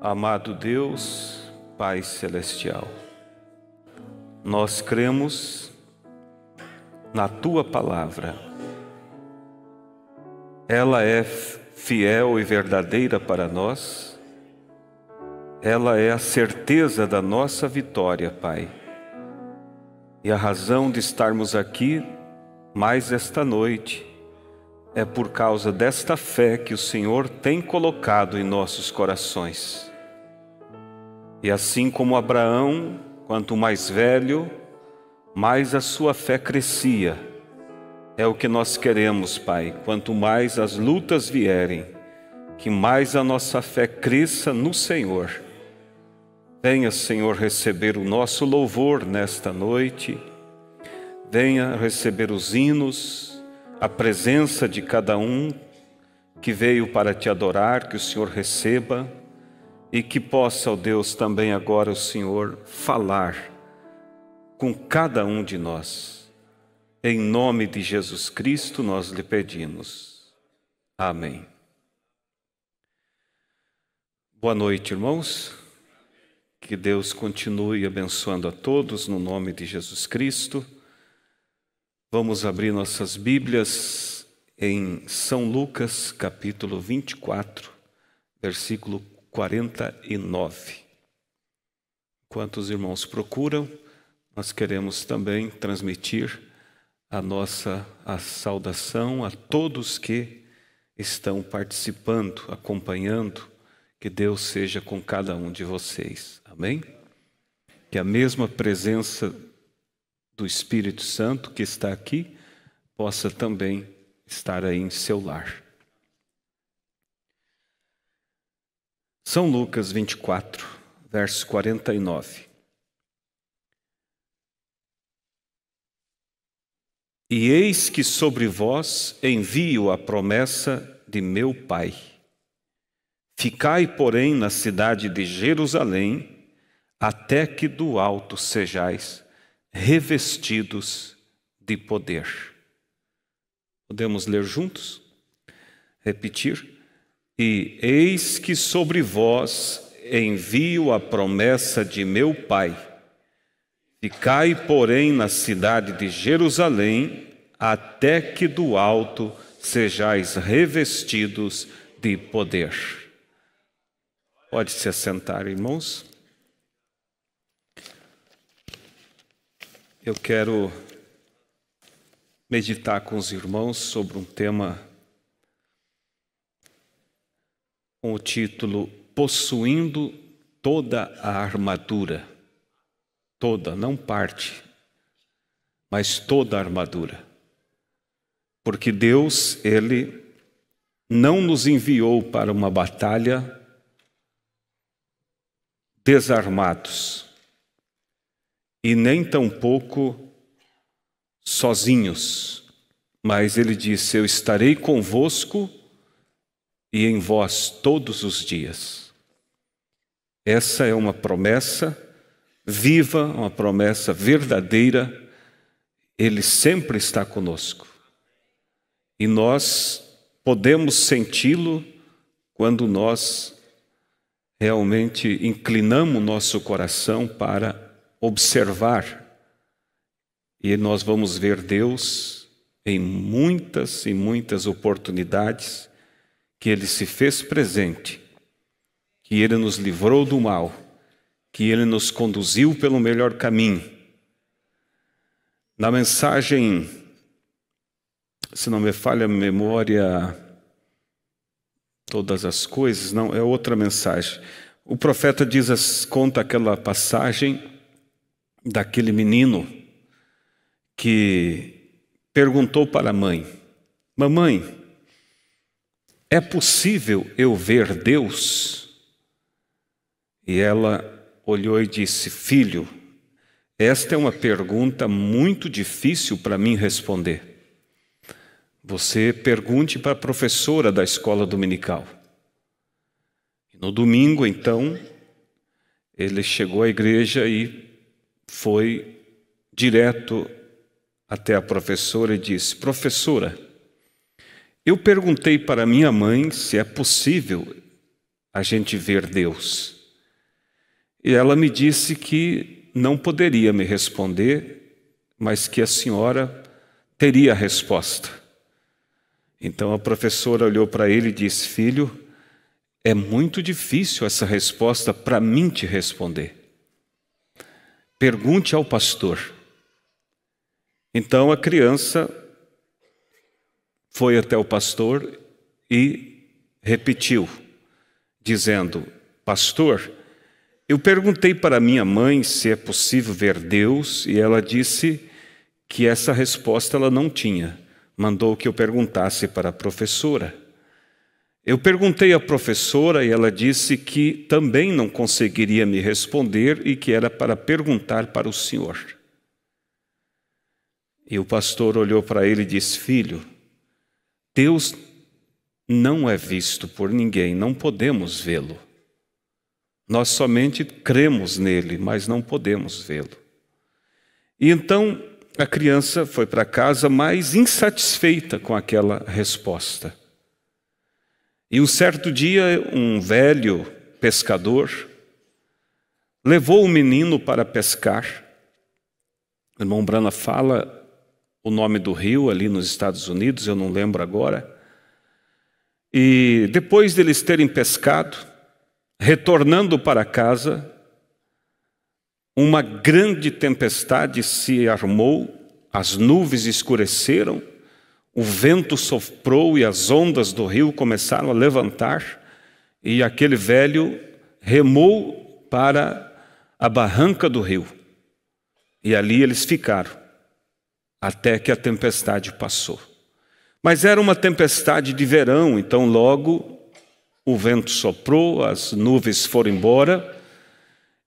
Amado Deus, Pai Celestial, nós cremos na Tua Palavra. Ela é fiel e verdadeira para nós. Ela é a certeza da nossa vitória, Pai. E a razão de estarmos aqui mais esta noite é por causa desta fé que o Senhor tem colocado em nossos corações. E assim como Abraão, quanto mais velho, mais a sua fé crescia. É o que nós queremos, Pai. Quanto mais as lutas vierem, que mais a nossa fé cresça no Senhor. Venha, Senhor, receber o nosso louvor nesta noite. Venha receber os hinos, a presença de cada um que veio para te adorar, que o Senhor receba. E que possa, ó Deus, também agora o Senhor falar com cada um de nós. Em nome de Jesus Cristo nós lhe pedimos. Amém. Boa noite, irmãos. Que Deus continue abençoando a todos no nome de Jesus Cristo. Vamos abrir nossas Bíblias em São Lucas, capítulo 24, versículo 49. Enquanto os irmãos procuram, nós queremos também transmitir a saudação a todos que estão participando, acompanhando. Que Deus seja com cada um de vocês. Amém? Que a mesma presença do Espírito Santo que está aqui possa também estar aí em seu lar. São Lucas 24, verso 49. E eis que sobre vós envio a promessa de meu Pai. Ficai, porém, na cidade de Jerusalém, até que do alto sejais revestidos de poder. Podemos ler juntos? Repetir? E eis que sobre vós envio a promessa de meu Pai. Ficai, porém, na cidade de Jerusalém, até que do alto sejais revestidos de poder. Pode se assentar, irmãos. Eu quero meditar com os irmãos sobre um tema com o título Possuindo toda a armadura. Toda, não parte, mas toda a armadura. Porque Deus, Ele não nos enviou para uma batalha desarmados e nem tampouco sozinhos, mas Ele disse: eu estarei convosco e em vós todos os dias. Essa é uma promessa viva, uma promessa verdadeira. Ele sempre está conosco e nós podemos senti-lo quando nós realmente inclinamos nosso coração para observar, e nós vamos ver Deus em muitas e muitas oportunidades que Ele se fez presente, que Ele nos livrou do mal, que Ele nos conduziu pelo melhor caminho. Na mensagem, se não me falha a memória, todas as coisas, não, é outra mensagem. O profeta conta aquela passagem daquele menino que perguntou para a mãe: mamãe, é possível eu ver Deus? E ela olhou e disse: filho, esta é uma pergunta muito difícil para mim responder. Você pergunte para a professora da escola dominical. No domingo, então, ele chegou à igreja e foi direto até a professora e disse: professora, eu perguntei para minha mãe se é possível a gente ver Deus. E ela me disse que não poderia me responder, mas que a senhora teria a resposta. Então a professora olhou para ele e disse: filho, é muito difícil essa resposta para mim te responder. Pergunte ao pastor. Então a criança foi até o pastor e repetiu, dizendo: pastor, eu perguntei para minha mãe se é possível ver Deus e ela disse que essa resposta ela não tinha. Mandou que eu perguntasse para a professora. Eu perguntei à professora e ela disse que também não conseguiria me responder e que era para perguntar para o senhor. E o pastor olhou para ele e disse: filho, Deus não é visto por ninguém, não podemos vê-lo. Nós somente cremos nele, mas não podemos vê-lo. E então a criança foi para casa mais insatisfeita com aquela resposta. E um certo dia, um velho pescador levou o menino para pescar. O irmão Brana fala o nome do rio ali nos Estados Unidos, eu não lembro agora. E depois deles terem pescado, retornando para casa, uma grande tempestade se armou, as nuvens escureceram, o vento soprou e as ondas do rio começaram a levantar, e aquele velho remou para a barranca do rio. E ali eles ficaram, até que a tempestade passou. Mas era uma tempestade de verão, então logo o vento soprou, as nuvens foram embora,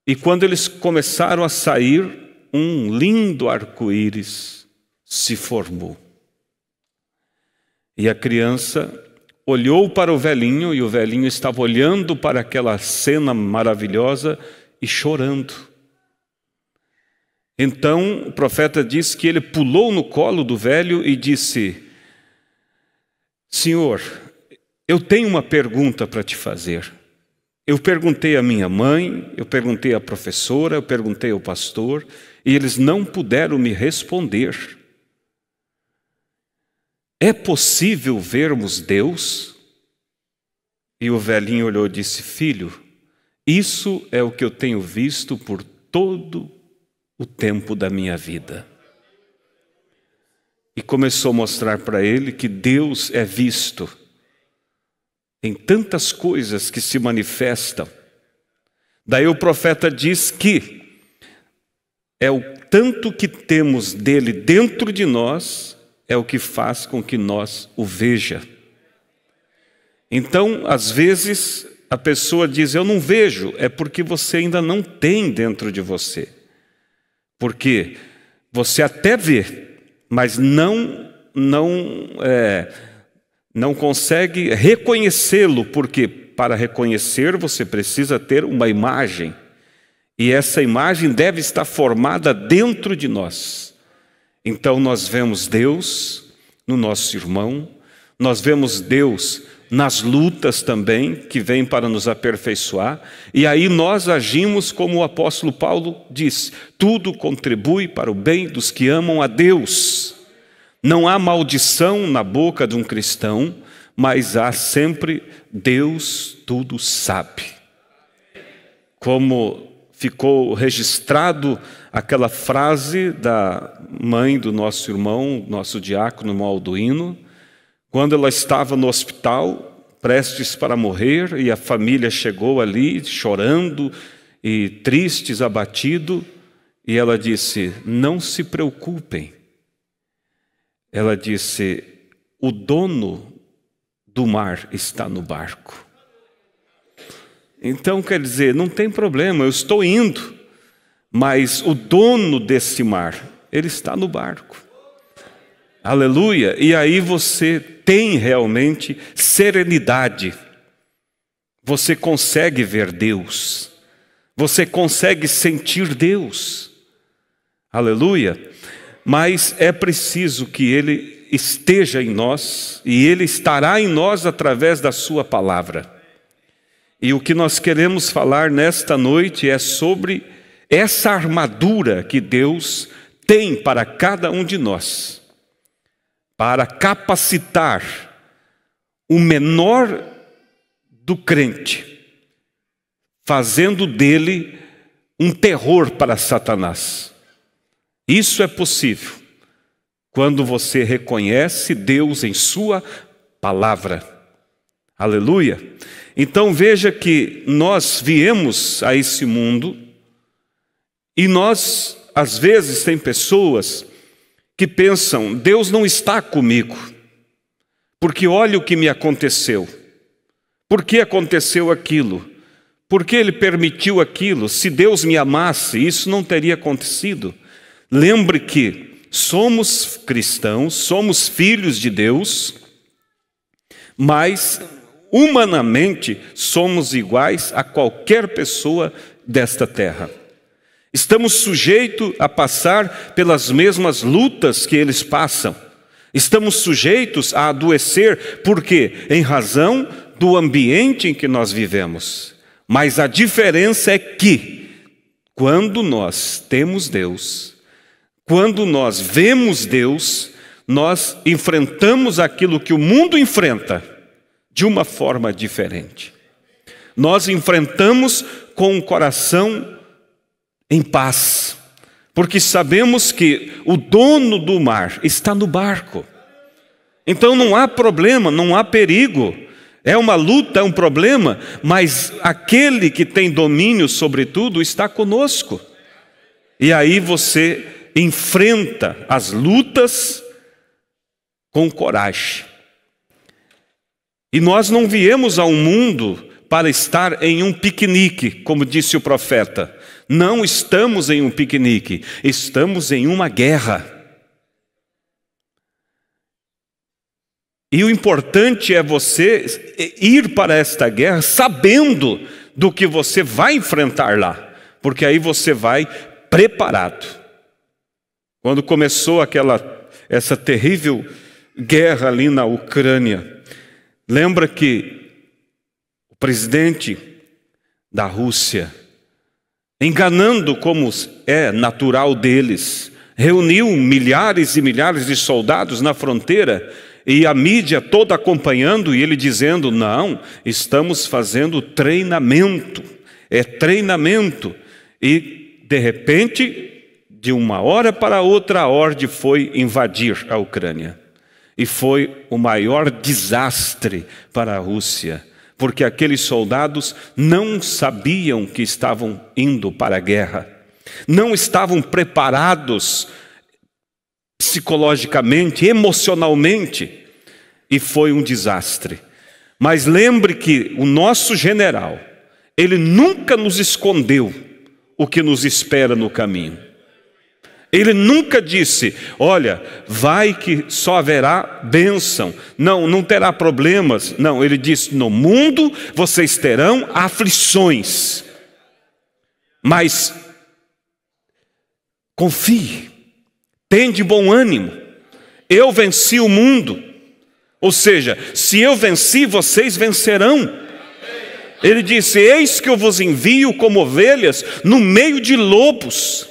e quando eles começaram a sair, um lindo arco-íris se formou. E a criança olhou para o velhinho, e o velhinho estava olhando para aquela cena maravilhosa e chorando. Então o profeta diz que ele pulou no colo do velho e disse: Senhor, eu tenho uma pergunta para te fazer. Eu perguntei à minha mãe, eu perguntei à professora, eu perguntei ao pastor, e eles não puderam me responder. É possível vermos Deus? E o velhinho olhou e disse: filho, isso é o que eu tenho visto por todo o tempo da minha vida. E começou a mostrar para ele que Deus é visto em tantas coisas que se manifestam. Daí o profeta diz que é o tanto que temos dele dentro de nós, é o que faz com que nós o veja. Então, às vezes, a pessoa diz: eu não vejo, é porque você ainda não tem dentro de você. Porque você até vê, mas não consegue reconhecê-lo, porque para reconhecer você precisa ter uma imagem, e essa imagem deve estar formada dentro de nós. Então nós vemos Deus no nosso irmão, nós vemos Deus nas lutas também, que vem para nos aperfeiçoar, e aí nós agimos como o apóstolo Paulo diz: tudo contribui para o bem dos que amam a Deus. Não há maldição na boca de um cristão, mas há sempre Deus tudo sabe. Como ficou registrado aquela frase da mãe do nosso irmão, nosso diácono, irmão Alduino, quando ela estava no hospital, prestes para morrer, e a família chegou ali chorando e tristes, abatido, e ela disse: não se preocupem. Ela disse: o dono do mar está no barco. Então, quer dizer, não tem problema, eu estou indo, mas o dono desse mar, ele está no barco. Aleluia! E aí você tem realmente serenidade. Você consegue ver Deus. Você consegue sentir Deus. Aleluia! Mas é preciso que Ele esteja em nós, e Ele estará em nós através da sua palavra. E o que nós queremos falar nesta noite é sobre essa armadura que Deus tem para cada um de nós, para capacitar o menor do crente, fazendo dele um terror para Satanás. Isso é possível quando você reconhece Deus em sua palavra. Aleluia! Então veja que nós viemos a esse mundo e nós, às vezes, tem pessoas que pensam, Deus não está comigo, porque olha o que me aconteceu. Por que aconteceu aquilo? Por que Ele permitiu aquilo? Se Deus me amasse, isso não teria acontecido. Lembre que somos cristãos, somos filhos de Deus, mas humanamente somos iguais a qualquer pessoa desta terra. Estamos sujeitos a passar pelas mesmas lutas que eles passam. Estamos sujeitos a adoecer, por quê? Em razão do ambiente em que nós vivemos. Mas a diferença é que, quando nós temos Deus, quando nós vemos Deus, nós enfrentamos aquilo que o mundo enfrenta de uma forma diferente. Nós enfrentamos com o coração em paz, porque sabemos que o dono do mar está no barco. Então não há problema, não há perigo. É uma luta, é um problema, mas aquele que tem domínio sobre tudo está conosco. E aí você enfrenta as lutas com coragem. E nós não viemos ao mundo para estar em um piquenique, como disse o profeta. Não estamos em um piquenique, estamos em uma guerra. E o importante é você ir para esta guerra sabendo do que você vai enfrentar lá, porque aí você vai preparado. Quando começou essa terrível guerra ali na Ucrânia, lembra que o presidente da Rússia, enganando como é natural deles, reuniu milhares e milhares de soldados na fronteira, e a mídia toda acompanhando, e ele dizendo, não, estamos fazendo treinamento, é treinamento. E de repente, de uma hora para outra, a ordem foi invadir a Ucrânia. E foi o maior desastre para a Rússia, porque aqueles soldados não sabiam que estavam indo para a guerra, não estavam preparados psicologicamente, emocionalmente, e foi um desastre. Mas lembre que o nosso general, ele nunca nos escondeu o que nos espera no caminho. Ele nunca disse, olha, vai que só haverá bênção, não terá problemas. Não, ele disse, no mundo vocês terão aflições, mas confie, tende bom ânimo, eu venci o mundo. Ou seja, se eu venci, vocês vencerão. Ele disse, eis que eu vos envio como ovelhas no meio de lobos.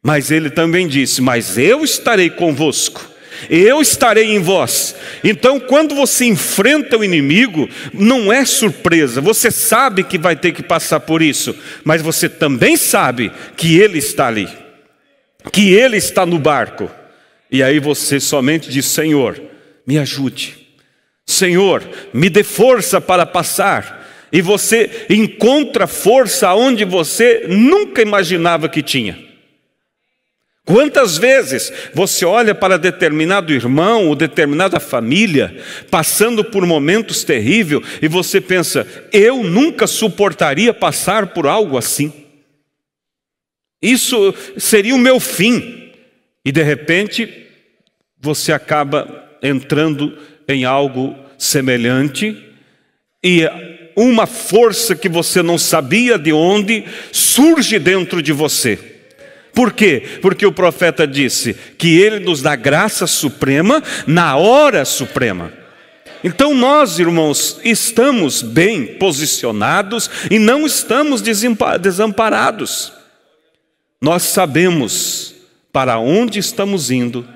Mas ele também disse, mas eu estarei convosco, eu estarei em vós. Então quando você enfrenta o inimigo, não é surpresa, você sabe que vai ter que passar por isso, mas você também sabe que ele está ali, que ele está no barco. E aí você somente diz, Senhor, me ajude, Senhor, me dê força para passar. E você encontra força onde você nunca imaginava que tinha. Quantas vezes você olha para determinado irmão ou determinada família passando por momentos terríveis e você pensa, eu nunca suportaria passar por algo assim. Isso seria o meu fim. E de repente você acaba entrando em algo semelhante e uma força que você não sabia de onde surge dentro de você. Por quê? Porque o profeta disse que ele nos dá graça suprema na hora suprema. Então nós, irmãos, estamos bem posicionados e não estamos desamparados. Nós sabemos para onde estamos indo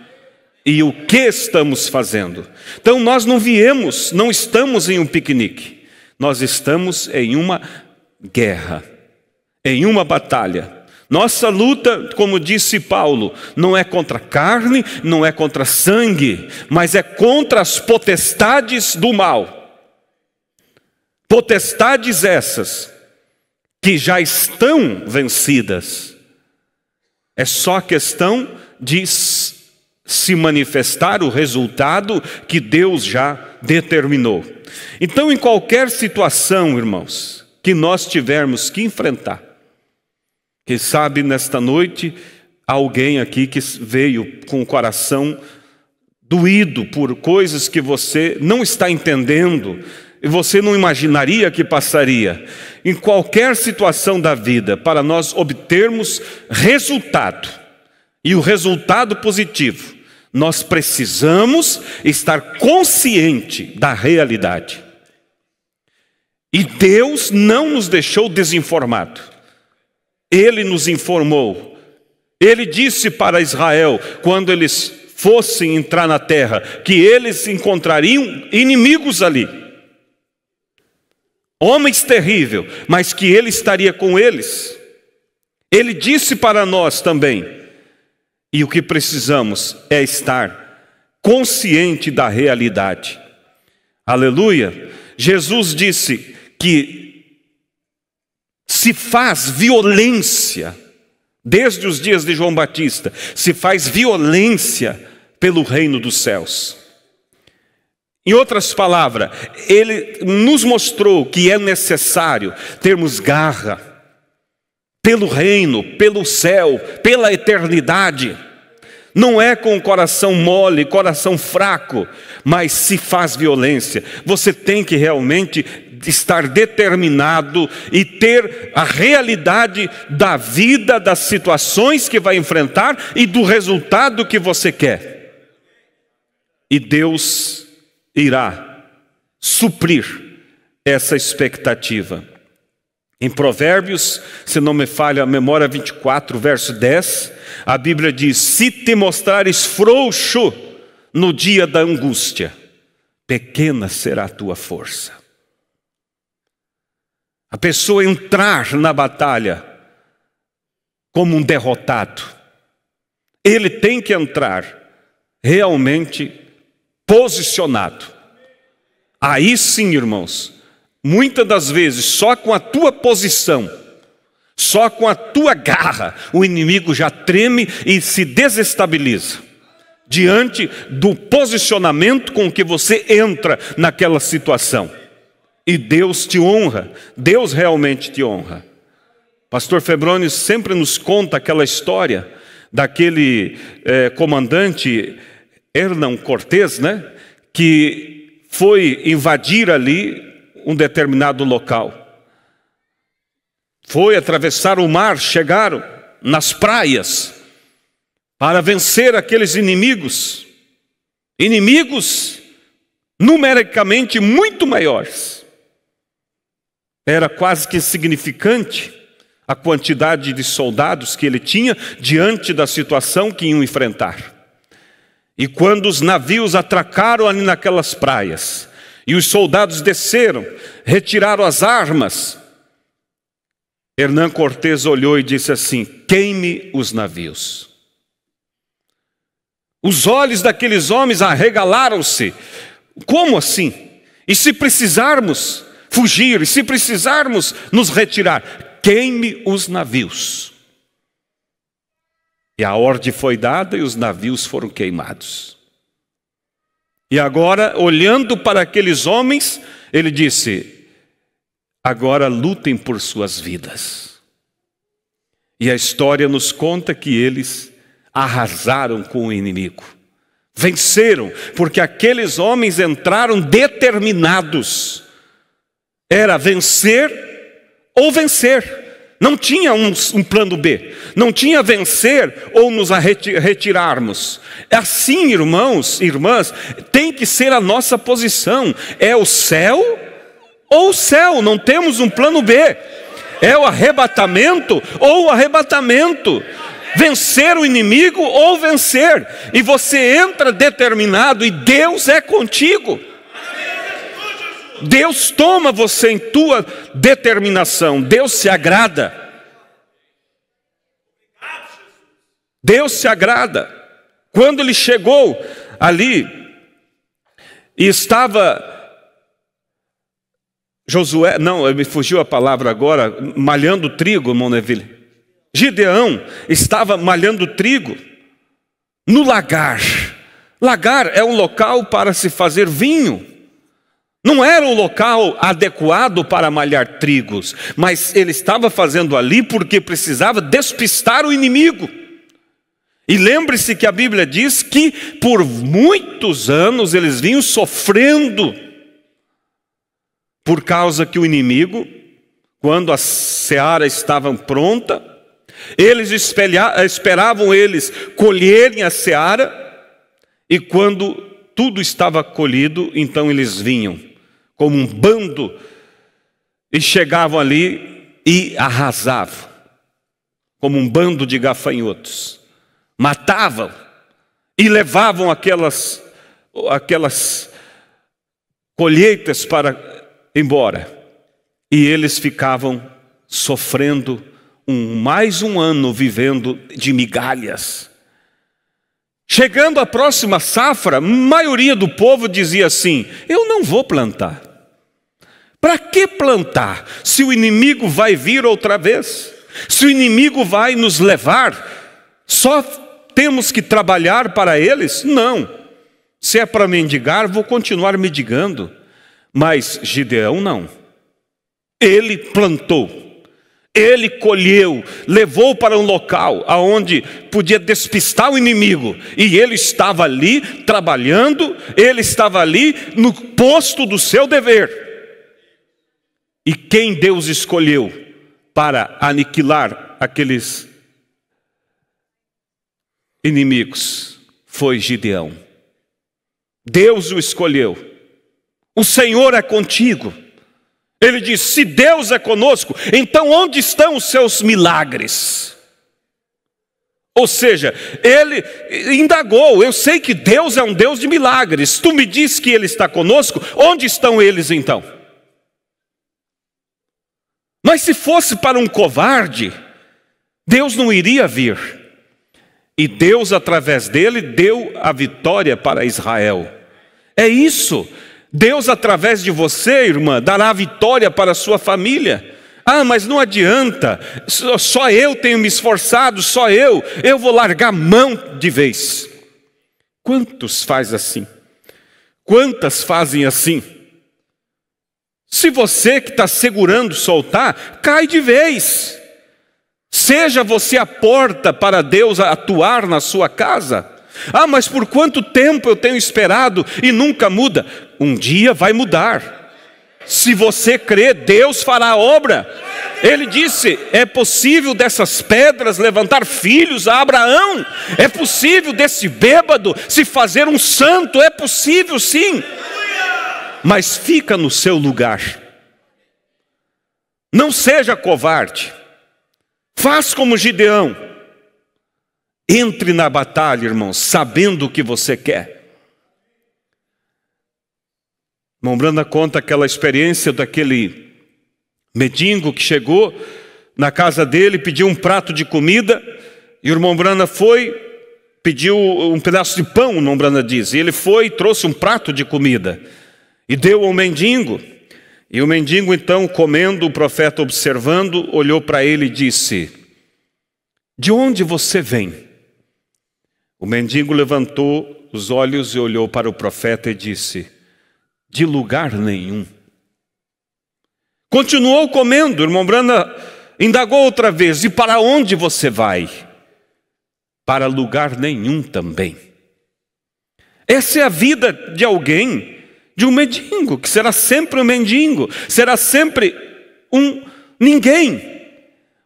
e o que estamos fazendo. Então nós não estamos em um piquenique. Nós estamos em uma guerra, em uma batalha. Nossa luta, como disse Paulo, não é contra a carne, não é contra sangue, mas é contra as potestades do mal. Potestades essas que já estão vencidas. É só questão de se manifestar o resultado que Deus já determinou. Então, em qualquer situação, irmãos, que nós tivermos que enfrentar, quem sabe nesta noite, alguém aqui que veio com o coração doído por coisas que você não está entendendo e você não imaginaria que passaria. Em qualquer situação da vida, para nós obtermos resultado, e o resultado positivo, nós precisamos estar consciente da realidade. E Deus não nos deixou desinformado. Ele nos informou. Ele disse para Israel, quando eles fossem entrar na terra, que eles encontrariam inimigos ali. Homens terríveis, mas que Ele estaria com eles. Ele disse para nós também. E o que precisamos é estar consciente da realidade. Aleluia! Jesus disse que se faz violência, desde os dias de João Batista, se faz violência pelo reino dos céus. Em outras palavras, Ele nos mostrou que é necessário termos garra pelo reino, pelo céu, pela eternidade. Não é com o coração mole, coração fraco, mas se faz violência. Você tem que realmente estar determinado e ter a realidade da vida, das situações que vai enfrentar e do resultado que você quer. E Deus irá suprir essa expectativa. Em Provérbios, se não me falha a memória, 24, verso 10, a Bíblia diz: se te mostrares frouxo no dia da angústia, pequena será a tua força. A pessoa entrar na batalha como um derrotado, ele tem que entrar realmente posicionado. Aí sim, irmãos, muitas das vezes, só com a tua posição, só com a tua garra, o inimigo já treme e se desestabiliza diante do posicionamento com que você entra naquela situação. E Deus te honra, Deus realmente te honra. Pastor Febrônio sempre nos conta aquela história daquele comandante Hernán Cortés, né, que foi invadir ali um determinado local. Foi atravessar o mar, chegaram nas praias para vencer aqueles inimigos. Inimigos numericamente muito maiores. Era quase que insignificante a quantidade de soldados que ele tinha diante da situação que iam enfrentar. E quando os navios atracaram ali naquelas praias, e os soldados desceram, retiraram as armas, Hernán Cortés olhou e disse assim: queime os navios. Os olhos daqueles homens arregalaram-se. Como assim? E se precisarmos fugir, e se precisarmos nos retirar, queime os navios. E a ordem foi dada e os navios foram queimados. E agora, olhando para aqueles homens, ele disse: agora lutem por suas vidas. E a história nos conta que eles arrasaram com o inimigo. Venceram, porque aqueles homens entraram determinados. Era vencer ou vencer. Não tinha um plano B. Não tinha vencer ou nos retirarmos. Assim, irmãos, irmãs, tem que ser a nossa posição. É o céu ou o céu. Não temos um plano B. É o arrebatamento ou o arrebatamento. Vencer o inimigo ou vencer. E você entra determinado e Deus é contigo. Deus toma você em tua determinação. Deus se agrada. Deus se agrada. Quando ele chegou ali e estava Josué, não, me fugiu a palavra agora, malhando trigo, Moneville. Gideão estava malhando trigo no lagar. Lagar é um local para se fazer vinho. Não era o local adequado para malhar trigos, mas ele estava fazendo ali porque precisava despistar o inimigo. E lembre-se que a Bíblia diz que por muitos anos eles vinham sofrendo, por causa que o inimigo, quando a seara estava pronta, eles esperavam eles colherem a seara, e quando tudo estava colhido, então eles vinham como um bando, e chegavam ali e arrasavam, como um bando de gafanhotos, matavam e levavam aquelas colheitas para embora, e eles ficavam sofrendo mais um ano vivendo de migalhas. Chegando à próxima safra, a maioria do povo dizia assim: eu não vou plantar. Para que plantar, se o inimigo vai vir outra vez? Se o inimigo vai nos levar, só temos que trabalhar para eles? Não. Se é para mendigar, vou continuar mendigando. Mas Gideão não. Ele plantou, ele colheu, levou para um local onde podia despistar o inimigo. E ele estava ali trabalhando, ele estava ali no posto do seu dever. E quem Deus escolheu para aniquilar aqueles inimigos foi Gideão. Deus o escolheu. O Senhor é contigo. Ele diz: se Deus é conosco, então onde estão os seus milagres? Ou seja, ele indagou: eu sei que Deus é um Deus de milagres. Tu me diz que Ele está conosco, onde estão eles então? Mas se fosse para um covarde, Deus não iria vir. E Deus, através dele, deu a vitória para Israel. É isso. Deus, através de você, irmã, dará a vitória para a sua família. Ah, mas não adianta, só eu tenho me esforçado, só eu vou largar mão de vez. Quantos faz assim? Quantas fazem assim? Se você que está segurando soltar, cai de vez. Seja você a porta para Deus atuar na sua casa. Ah, mas por quanto tempo eu tenho esperado e nunca muda? Um dia vai mudar. Se você crê, Deus fará a obra. Ele disse: é possível dessas pedras levantar filhos a Abraão. É possível desse bêbado se fazer um santo. É possível sim. Mas fica no seu lugar. Não seja covarde. Faz como Gideão. Entre na batalha, irmãos, sabendo o que você quer. Irmão Branda conta aquela experiência daquele mendigo que chegou na casa dele, pediu um prato de comida, e o irmão Branda foi, pediu um pedaço de pão, o irmão Branda diz, e ele foi e trouxe um prato de comida, e deu ao mendigo. E o mendigo então, comendo, o profeta observando, olhou para ele e disse: de onde você vem? O mendigo levantou os olhos e olhou para o profeta e disse: de lugar nenhum. Continuou comendo. O irmão Branda indagou outra vez: e para onde você vai? Para lugar nenhum também. Essa é a vida de alguém, de um mendigo, que será sempre um mendigo, será sempre um ninguém.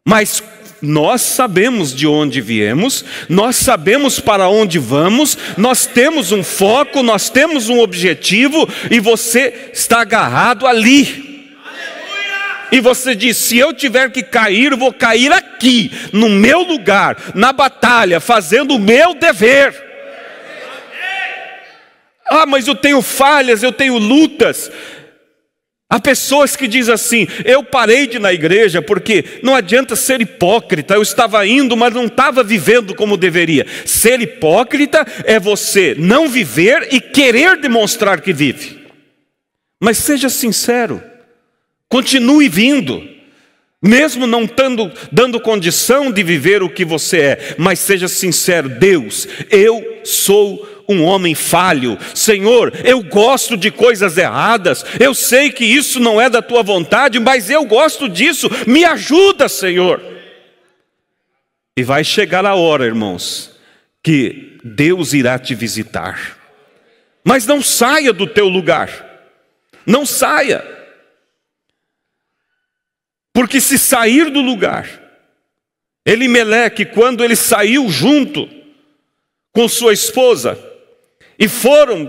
Mas nós sabemos de onde viemos, nós sabemos para onde vamos, nós temos um foco, nós temos um objetivo, e você está agarrado ali. E você diz: se eu tiver que cair, eu vou cair aqui, no meu lugar, na batalha, fazendo o meu dever. Ah, mas eu tenho falhas, eu tenho lutas. Há pessoas que dizem assim: eu parei de ir na igreja porque não adianta ser hipócrita. Eu estava indo, mas não estava vivendo como deveria. Ser hipócrita é você não viver e querer demonstrar que vive. Mas seja sincero, continue vindo, mesmo não dando condição de viver o que você é. Mas seja sincero: Deus, eu sou um homem falho. Senhor, eu gosto de coisas erradas, eu sei que isso não é da tua vontade, mas eu gosto disso, me ajuda, Senhor. E vai chegar a hora, irmãos, que Deus irá te visitar. Mas não saia do teu lugar, não saia, porque se sair do lugar, Elimeleque, quando ele saiu junto com sua esposa, e foram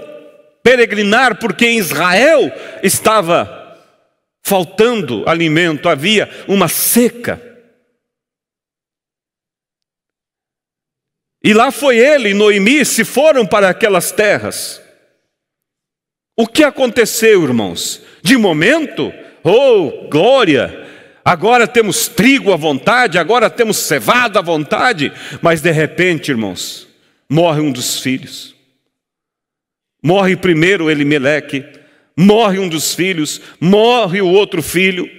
peregrinar, porque em Israel estava faltando alimento, havia uma seca. E lá foi ele e Noemi, se foram para aquelas terras. O que aconteceu, irmãos? De momento, oh, glória! Agora temos trigo à vontade, agora temos cevada à vontade. Mas de repente, irmãos, morre um dos filhos. Morre primeiro Elimeleque, morre um dos filhos, morre o outro filho,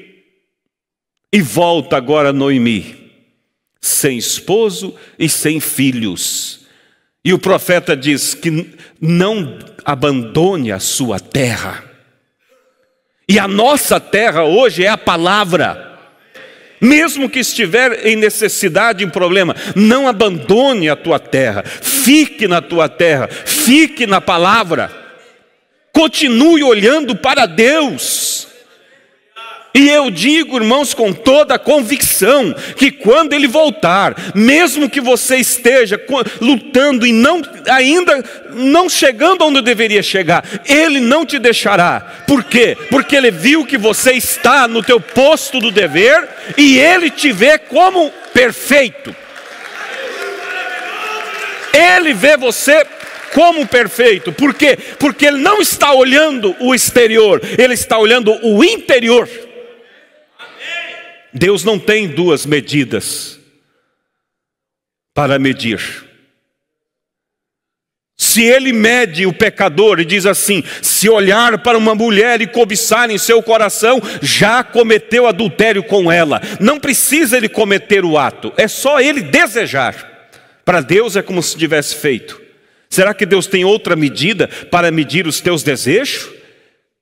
e volta agora Noemi, sem esposo e sem filhos. E o profeta diz que não abandone a sua terra. E a nossa terra hoje é a palavra. Mesmo que estiver em necessidade, em problema, não abandone a tua terra, fique na tua terra, fique na palavra, continue olhando para Deus. E eu digo, irmãos, com toda a convicção, que quando Ele voltar, mesmo que você esteja lutando e ainda não chegando onde deveria chegar, Ele não te deixará. Por quê? Porque Ele viu que você está no teu posto do dever e Ele te vê como perfeito. Ele vê você como perfeito. Por quê? Porque Ele não está olhando o exterior, Ele está olhando o interior. Deus não tem duas medidas para medir. Se Ele mede o pecador e diz assim: se olhar para uma mulher e cobiçar em seu coração, já cometeu adultério com ela. Não precisa ele cometer o ato, é só ele desejar. Para Deus é como se tivesse feito. Será que Deus tem outra medida para medir os teus desejos?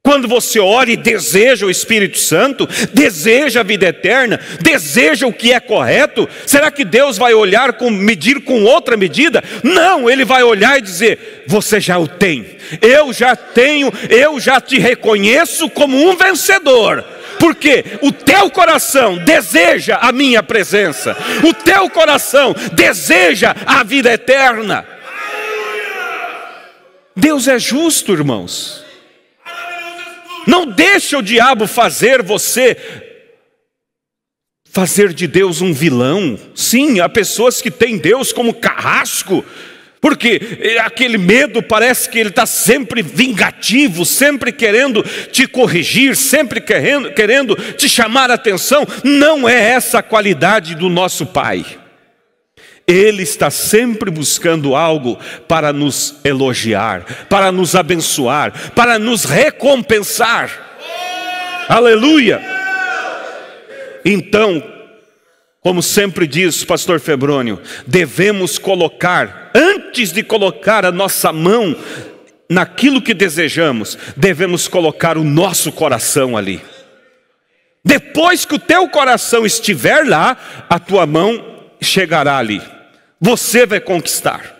Quando você ora e deseja o Espírito Santo, deseja a vida eterna, deseja o que é correto, será que Deus vai olhar, medir com outra medida? Não, Ele vai olhar e dizer: você já o tem, eu já tenho, eu já te reconheço como um vencedor. Porque o teu coração deseja a minha presença, o teu coração deseja a vida eterna. Deus é justo, irmãos. Não deixa o diabo fazer de Deus um vilão. Sim, há pessoas que têm Deus como carrasco, porque aquele medo parece que ele está sempre vingativo, sempre querendo te corrigir, sempre querendo te chamar a atenção. Não é essa a qualidade do nosso Pai. Ele está sempre buscando algo para nos elogiar, para nos abençoar, para nos recompensar. Aleluia! Então, como sempre diz o pastor Febrônio, devemos colocar, antes de colocar a nossa mão naquilo que desejamos, devemos colocar o nosso coração ali. Depois que o teu coração estiver lá, a tua mão chegará ali. Você vai conquistar.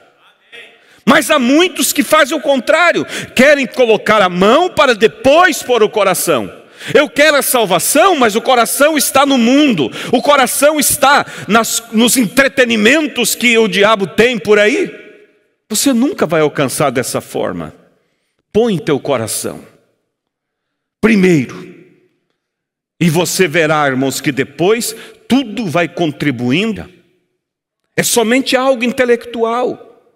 Mas há muitos que fazem o contrário, querem colocar a mão para depois pôr o coração. Eu quero a salvação, mas o coração está no mundo. O coração está nos entretenimentos que o diabo tem por aí. Você nunca vai alcançar dessa forma. Põe teu coração primeiro. E você verá, irmãos, que depois tudo vai contribuindo. É somente algo intelectual.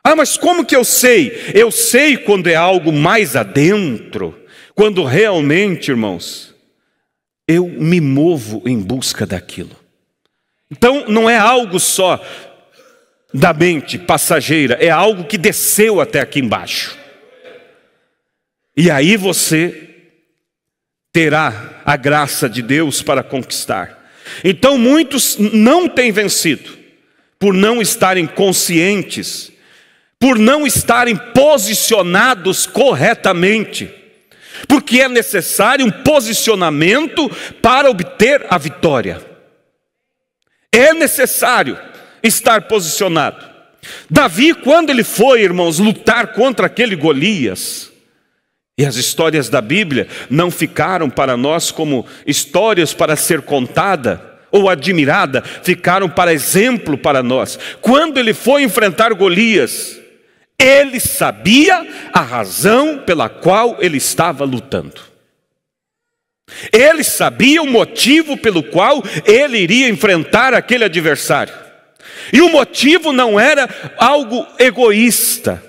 Ah, mas como que eu sei? Eu sei quando é algo mais adentro. Quando realmente, irmãos, eu me movo em busca daquilo. Então não é algo só da mente passageira, é algo que desceu até aqui embaixo. E aí você terá a graça de Deus para conquistar. Então muitos não têm vencido, por não estarem conscientes, por não estarem posicionados corretamente. Porque é necessário um posicionamento para obter a vitória. É necessário estar posicionado. Davi, quando ele foi, irmãos, lutar contra aquele Golias, e as histórias da Bíblia não ficaram para nós como histórias para ser contada ou admirada, ficaram para exemplo para nós. Quando ele foi enfrentar Golias, ele sabia a razão pela qual ele estava lutando. Ele sabia o motivo pelo qual ele iria enfrentar aquele adversário. E o motivo não era algo egoísta.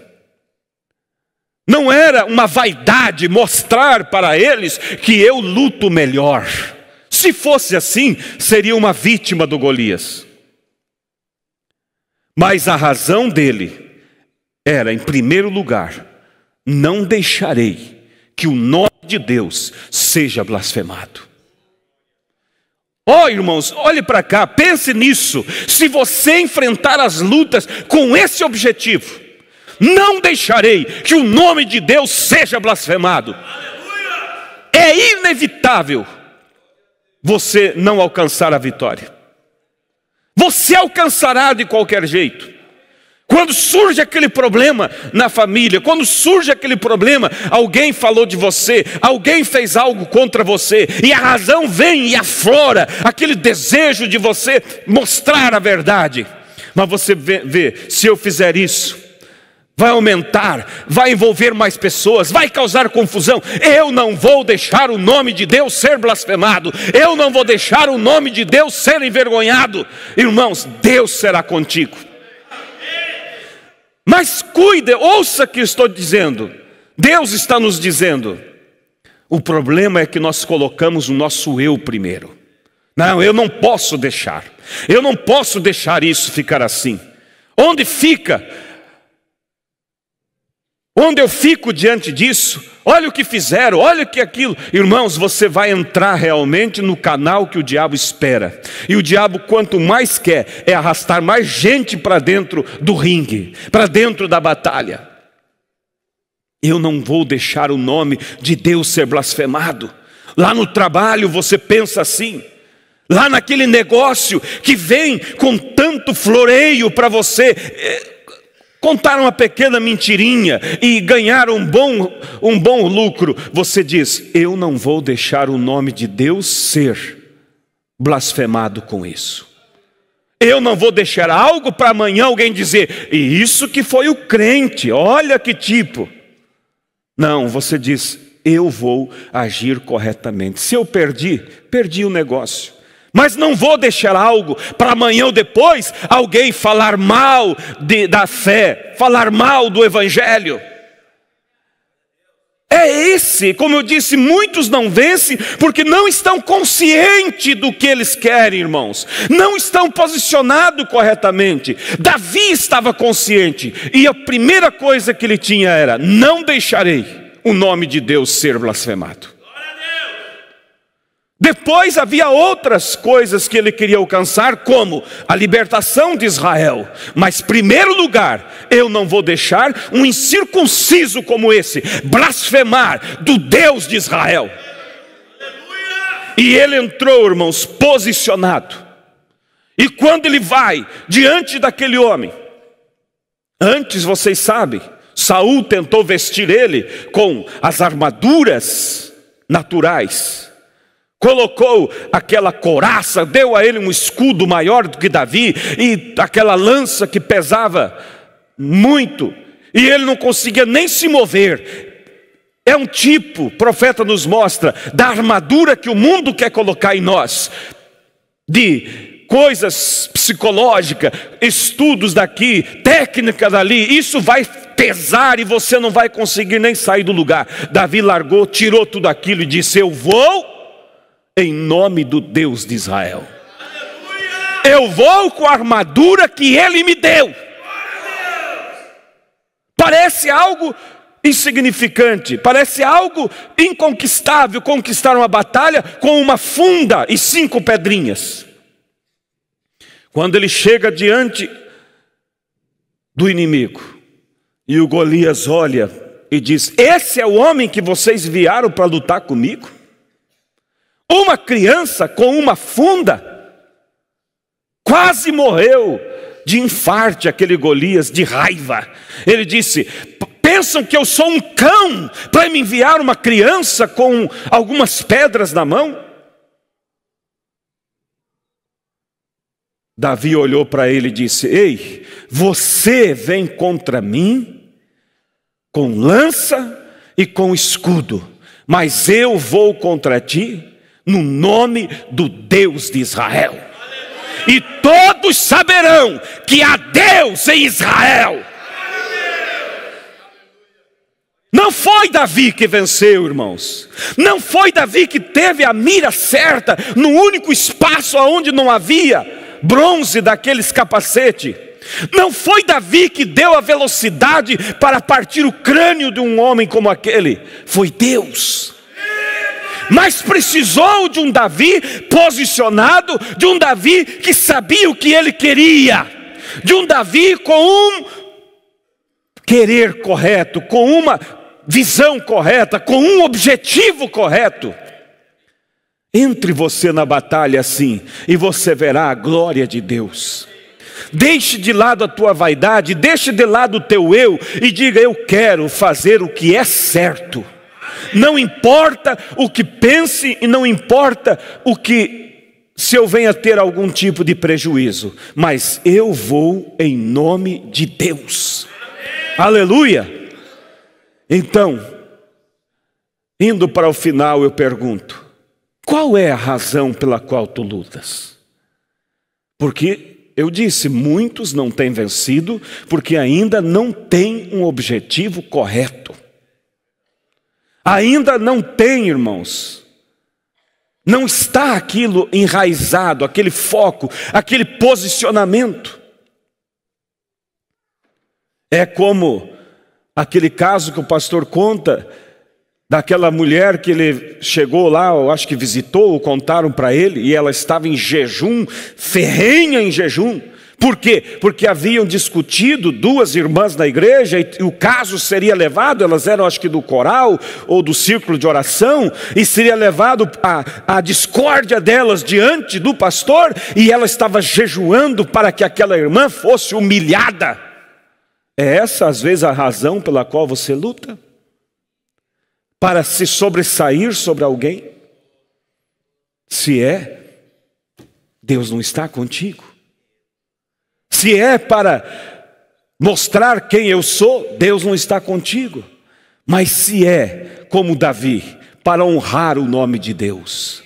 Não era uma vaidade mostrar para eles que eu luto melhor. Se fosse assim, seria uma vítima do Golias. Mas a razão dele era, em primeiro lugar, não deixarei que o nome de Deus seja blasfemado. Ó, irmãos, olhe para cá, pense nisso. Se você enfrentar as lutas com esse objetivo, não deixarei que o nome de Deus seja blasfemado. É inevitável você não alcançar a vitória. Você alcançará de qualquer jeito. Quando surge aquele problema na família, quando surge aquele problema, alguém falou de você, alguém fez algo contra você, e a razão vem e aflora aquele desejo de você mostrar a verdade. Mas você vê, se eu fizer isso, vai aumentar, vai envolver mais pessoas, vai causar confusão. Eu não vou deixar o nome de Deus ser blasfemado. Eu não vou deixar o nome de Deus ser envergonhado. Irmãos, Deus será contigo. Mas cuide, ouça o que eu estou dizendo. Deus está nos dizendo. O problema é que nós colocamos o nosso eu primeiro. Não, eu não posso deixar. Eu não posso deixar isso ficar assim. Onde fica? Onde eu fico diante disso, olha o que fizeram, olha o que aquilo. Irmãos, você vai entrar realmente no canal que o diabo espera. E o diabo, quanto mais quer, é arrastar mais gente para dentro do ringue, para dentro da batalha. Eu não vou deixar o nome de Deus ser blasfemado. Lá no trabalho você pensa assim. Lá naquele negócio que vem com tanto floreio para você contar uma pequena mentirinha e ganhar um bom lucro, você diz, eu não vou deixar o nome de Deus ser blasfemado com isso. Eu não vou deixar algo para amanhã alguém dizer, e isso que foi o crente, olha que tipo. Não, você diz, eu vou agir corretamente. Se eu perdi o negócio. Mas não vou deixar algo para amanhã ou depois alguém falar mal da fé, falar mal do evangelho. É esse, como eu disse, muitos não vencem porque não estão conscientes do que eles querem, irmãos. Não estão posicionados corretamente. Davi estava consciente e a primeira coisa que ele tinha era, não deixarei o nome de Deus ser blasfemado. Depois havia outras coisas que ele queria alcançar, como a libertação de Israel. Mas, em primeiro lugar, eu não vou deixar um incircunciso como esse blasfemar do Deus de Israel. E ele entrou, irmãos, posicionado. E quando ele vai diante daquele homem, antes vocês sabem, Saul tentou vestir ele com as armaduras naturais. Colocou aquela couraça, deu a ele um escudo maior do que Davi, e aquela lança que pesava muito, e ele não conseguia nem se mover. É um tipo, o profeta nos mostra, da armadura que o mundo quer colocar em nós, de coisas psicológicas, estudos daqui, técnica dali. Isso vai pesar e você não vai conseguir nem sair do lugar. Davi largou, tirou tudo aquilo e disse: eu vou em nome do Deus de Israel. Eu vou com a armadura que Ele me deu. Parece algo insignificante, parece algo inconquistável, conquistar uma batalha com uma funda e 5 pedrinhas. Quando ele chega diante do inimigo, e o Golias olha e diz: esse é o homem que vocês enviaram para lutar comigo? Uma criança com uma funda? Quase morreu de infarte aquele Golias, de raiva. Ele disse: pensam que eu sou um cão para me enviar uma criança com algumas pedras na mão? Davi olhou para ele e disse: ei, você vem contra mim com lança e com escudo, mas eu vou contra ti no nome do Deus de Israel. E todos saberão que há Deus em Israel. Não foi Davi que venceu, irmãos. Não foi Davi que teve a mira certa no único espaço onde não havia bronze daqueles capacete. Não foi Davi que deu a velocidade para partir o crânio de um homem como aquele. Foi Deus. Mas precisou de um Davi posicionado, de um Davi que sabia o que ele queria, de um Davi com um querer correto, com uma visão correta, com um objetivo correto. Entre você na batalha assim, e você verá a glória de Deus. Deixe de lado a tua vaidade, deixe de lado o teu eu, e diga: eu quero fazer o que é certo. Não importa o que pense, e não importa se eu venha ter algum tipo de prejuízo, mas eu vou em nome de Deus. Aleluia! Então, indo para o final, eu pergunto: qual é a razão pela qual tu lutas? Porque eu disse, muitos não têm vencido porque ainda não têm um objetivo correto. Ainda não tem, irmãos. Não está aquilo enraizado, aquele foco, aquele posicionamento. É como aquele caso que o pastor conta, daquela mulher que ele chegou lá, eu acho que visitou, ou contaram para ele, e ela estava em jejum, ferrenha em jejum. Por quê? Porque haviam discutido 2 irmãs da igreja, e o caso seria levado, elas eram acho que do coral, ou do círculo de oração, e seria levado a discórdia delas diante do pastor, e ela estava jejuando para que aquela irmã fosse humilhada. É essa às vezes a razão pela qual você luta? Para se sobressair sobre alguém? Se é, Deus não está contigo. Se é para mostrar quem eu sou, Deus não está contigo. Mas se é, como Davi, para honrar o nome de Deus,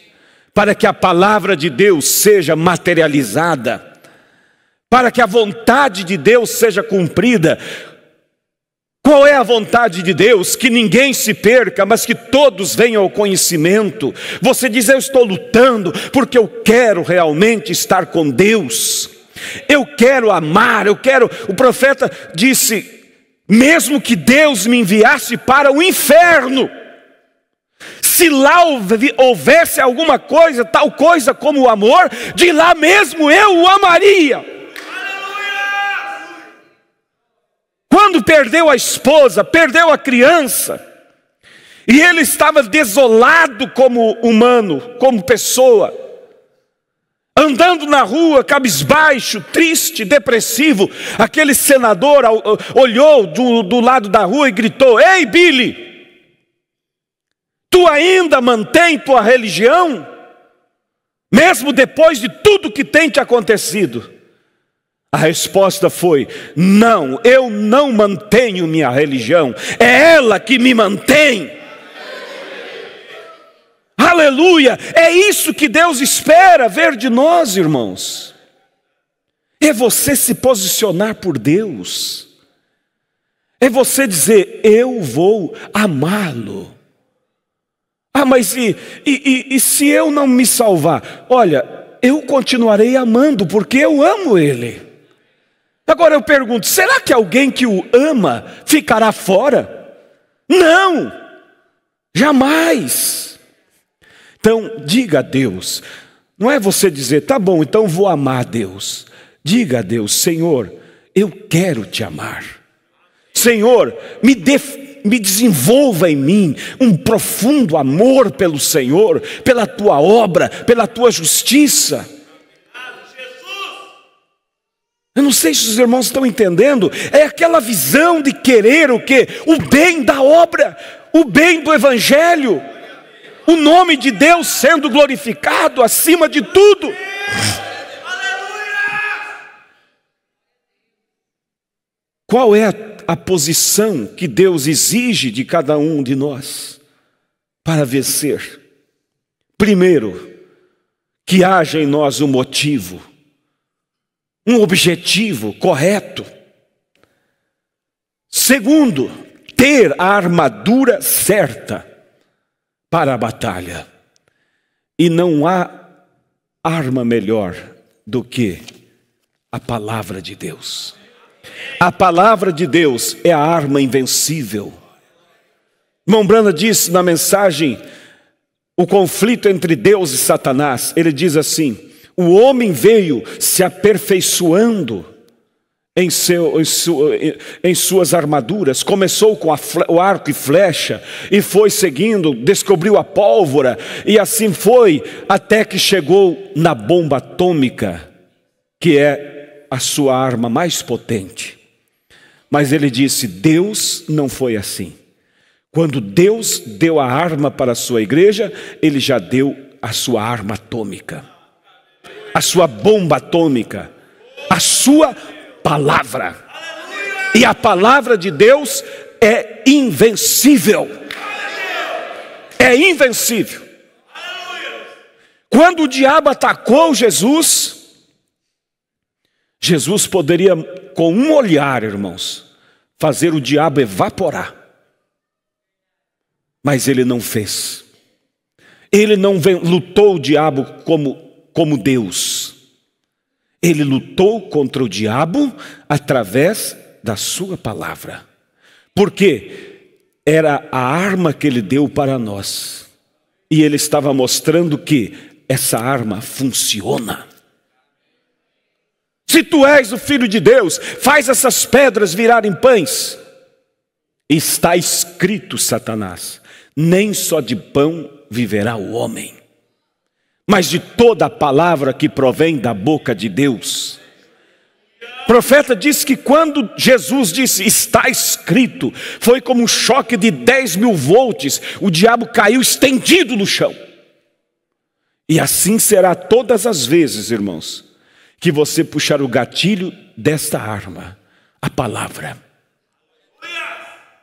para que a palavra de Deus seja materializada, para que a vontade de Deus seja cumprida. Qual é a vontade de Deus? Que ninguém se perca, mas que todos venham ao conhecimento. Você diz: eu estou lutando porque eu quero realmente estar com Deus. Eu quero amar, eu quero. O profeta disse: mesmo que Deus me enviasse para o inferno, se lá houvesse alguma coisa, tal coisa como o amor, de lá mesmo eu o amaria. Quando perdeu a esposa, perdeu a criança, e ele estava desolado como humano, como pessoa, andando na rua, cabisbaixo, triste, depressivo. Aquele senador olhou do lado da rua e gritou: ei, Billy, Tu ainda mantém tua religião? Mesmo depois de tudo que tem te acontecido? A resposta foi: não, eu não mantenho minha religião, é ela que me mantém. Aleluia! É isso que Deus espera ver de nós, irmãos. É você se posicionar por Deus. É você dizer: eu vou amá-lo. Ah, mas e se eu não me salvar? Olha, eu continuarei amando, porque eu amo Ele. Agora eu pergunto, será que alguém que o ama ficará fora? Não, jamais. Então, diga a Deus, não é você dizer, tá bom, então vou amar a Deus. Diga a Deus: Senhor, eu quero te amar. Senhor, me desenvolva em mim um profundo amor pelo Senhor, pela tua obra, pela tua justiça. Eu não sei se os irmãos estão entendendo. É aquela visão de querer o quê? O bem da obra, o bem do evangelho, o nome de Deus sendo glorificado acima de tudo. Qual é a posição que Deus exige de cada um de nós para vencer? Primeiro, que haja em nós um motivo, um objetivo correto. Segundo, ter a armadura certa para a batalha. E não há arma melhor do que a palavra de Deus. A palavra de Deus é a arma invencível. Irmão Branham disse na mensagem o conflito entre Deus e Satanás. Ele diz assim: o homem veio se aperfeiçoando em suas armaduras. Começou com o arco e flecha e foi seguindo, descobriu a pólvora e assim foi até que chegou na bomba atômica, que é a sua arma mais potente. Mas ele disse: Deus não foi assim. Quando Deus deu a arma para a sua igreja, Ele já deu a sua arma atômica, a sua bomba atômica, a sua palavra. E a palavra de Deus é invencível. É invencível. Quando o diabo atacou Jesus, Jesus poderia, com um olhar, irmãos, fazer o diabo evaporar. Mas ele não fez. Ele não lutou o diabo como Deus. Ele lutou contra o diabo através da sua palavra. Porque era a arma que ele deu para nós. E ele estava mostrando que essa arma funciona. Se tu és o Filho de Deus, faz essas pedras virarem pães. Está escrito, Satanás: nem só de pão viverá o homem, mas de toda a palavra que provém da boca de Deus. O profeta disse que quando Jesus disse está escrito, foi como um choque de 10.000 volts. O diabo caiu estendido no chão. E assim será todas as vezes, irmãos, que você puxar o gatilho desta arma, a palavra.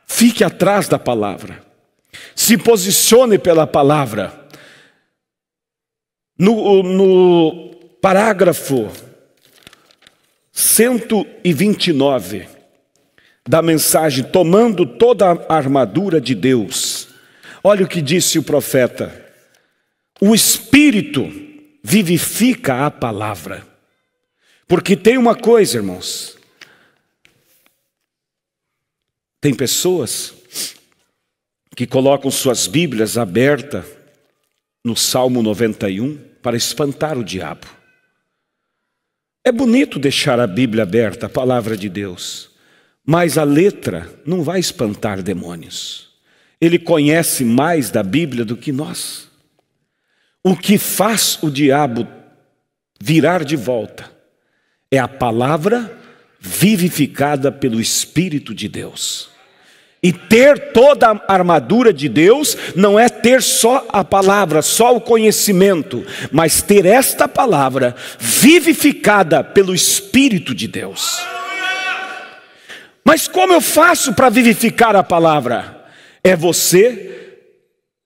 Fique atrás da palavra. Se posicione pela palavra. No parágrafo 129 da mensagem, tomando toda a armadura de Deus, olha o que disse o profeta: o Espírito vivifica a palavra. Porque tem uma coisa, irmãos, tem pessoas que colocam suas Bíblias abertas no Salmo 91 para espantar o diabo. É bonito deixar a Bíblia aberta, a palavra de Deus, mas a letra não vai espantar demônios. Ele conhece mais da Bíblia do que nós. O que faz o diabo virar de volta é a palavra vivificada pelo Espírito de Deus. E ter toda a armadura de Deus não é ter só a palavra, só o conhecimento, mas ter esta palavra vivificada pelo Espírito de Deus. Mas como eu faço para vivificar a palavra? É você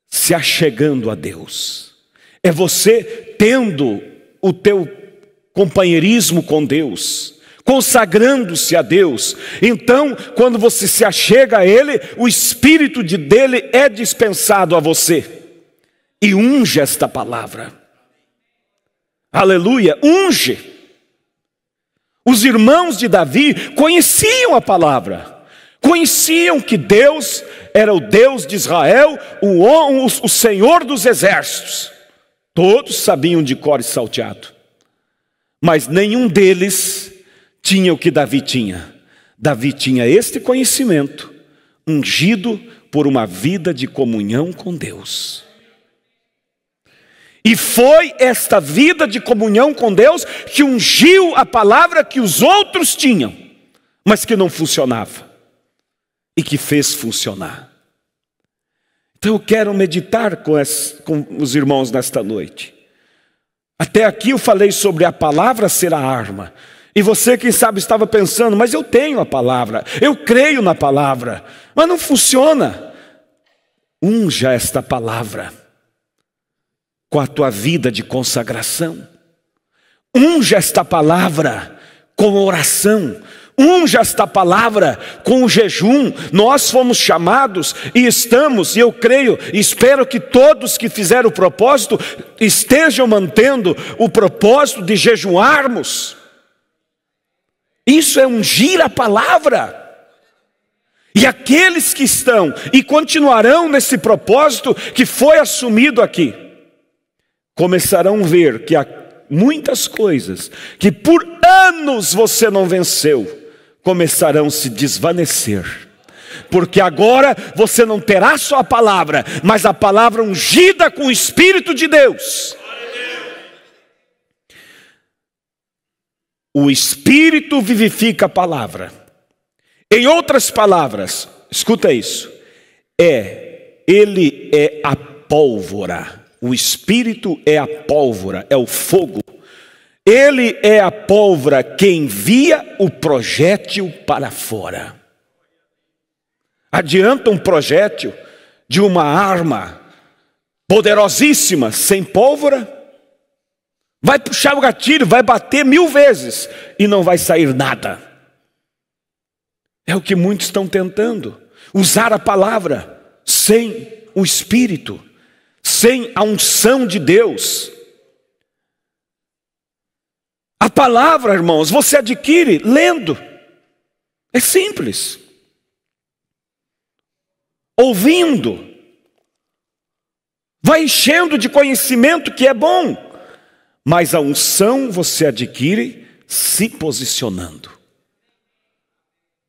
se achegando a Deus. É você tendo o teu companheirismo com Deus, consagrando-se a Deus. Então, quando você se achega a Ele, o Espírito dele é dispensado a você. E unge esta palavra. Aleluia, unge. Os irmãos de Davi conheciam a palavra. Conheciam que Deus era o Deus de Israel, o Senhor dos exércitos. Todos sabiam de cor e salteado. Mas nenhum deles tinha o que Davi tinha. Davi tinha este conhecimento, ungido por uma vida de comunhão com Deus. E foi esta vida de comunhão com Deus que ungiu a palavra que os outros tinham, mas que não funcionava, e que fez funcionar. Então eu quero meditar com os irmãos nesta noite. Até aqui eu falei sobre a palavra ser a arma. E você, quem sabe, estava pensando, mas eu tenho a palavra, eu creio na palavra, mas não funciona. Unja esta palavra com a tua vida de consagração. Unja esta palavra com oração. Unja esta palavra com o jejum. Nós fomos chamados e estamos, e eu creio, e espero que todos que fizeram o propósito estejam mantendo o propósito de jejuarmos. Isso é ungir a palavra. E aqueles que estão e continuarão nesse propósito que foi assumido aqui, começarão a ver que há muitas coisas que por anos você não venceu, começarão a se desvanecer. Porque agora você não terá só a palavra, mas a palavra ungida com o Espírito de Deus. O Espírito vivifica a palavra. Em outras palavras, escuta isso, ele é a pólvora. O Espírito é a pólvora, é o fogo. Ele é a pólvora que envia o projétil para fora. Adianta um projétil de uma arma poderosíssima sem pólvora? Vai puxar o gatilho, vai bater 1000 vezes e não vai sair nada. É o que muitos estão tentando. Usar a palavra sem o Espírito, sem a unção de Deus. A palavra, irmãos, você adquire lendo. É simples. Ouvindo. Vai enchendo de conhecimento que é bom. Mas a unção você adquire se posicionando.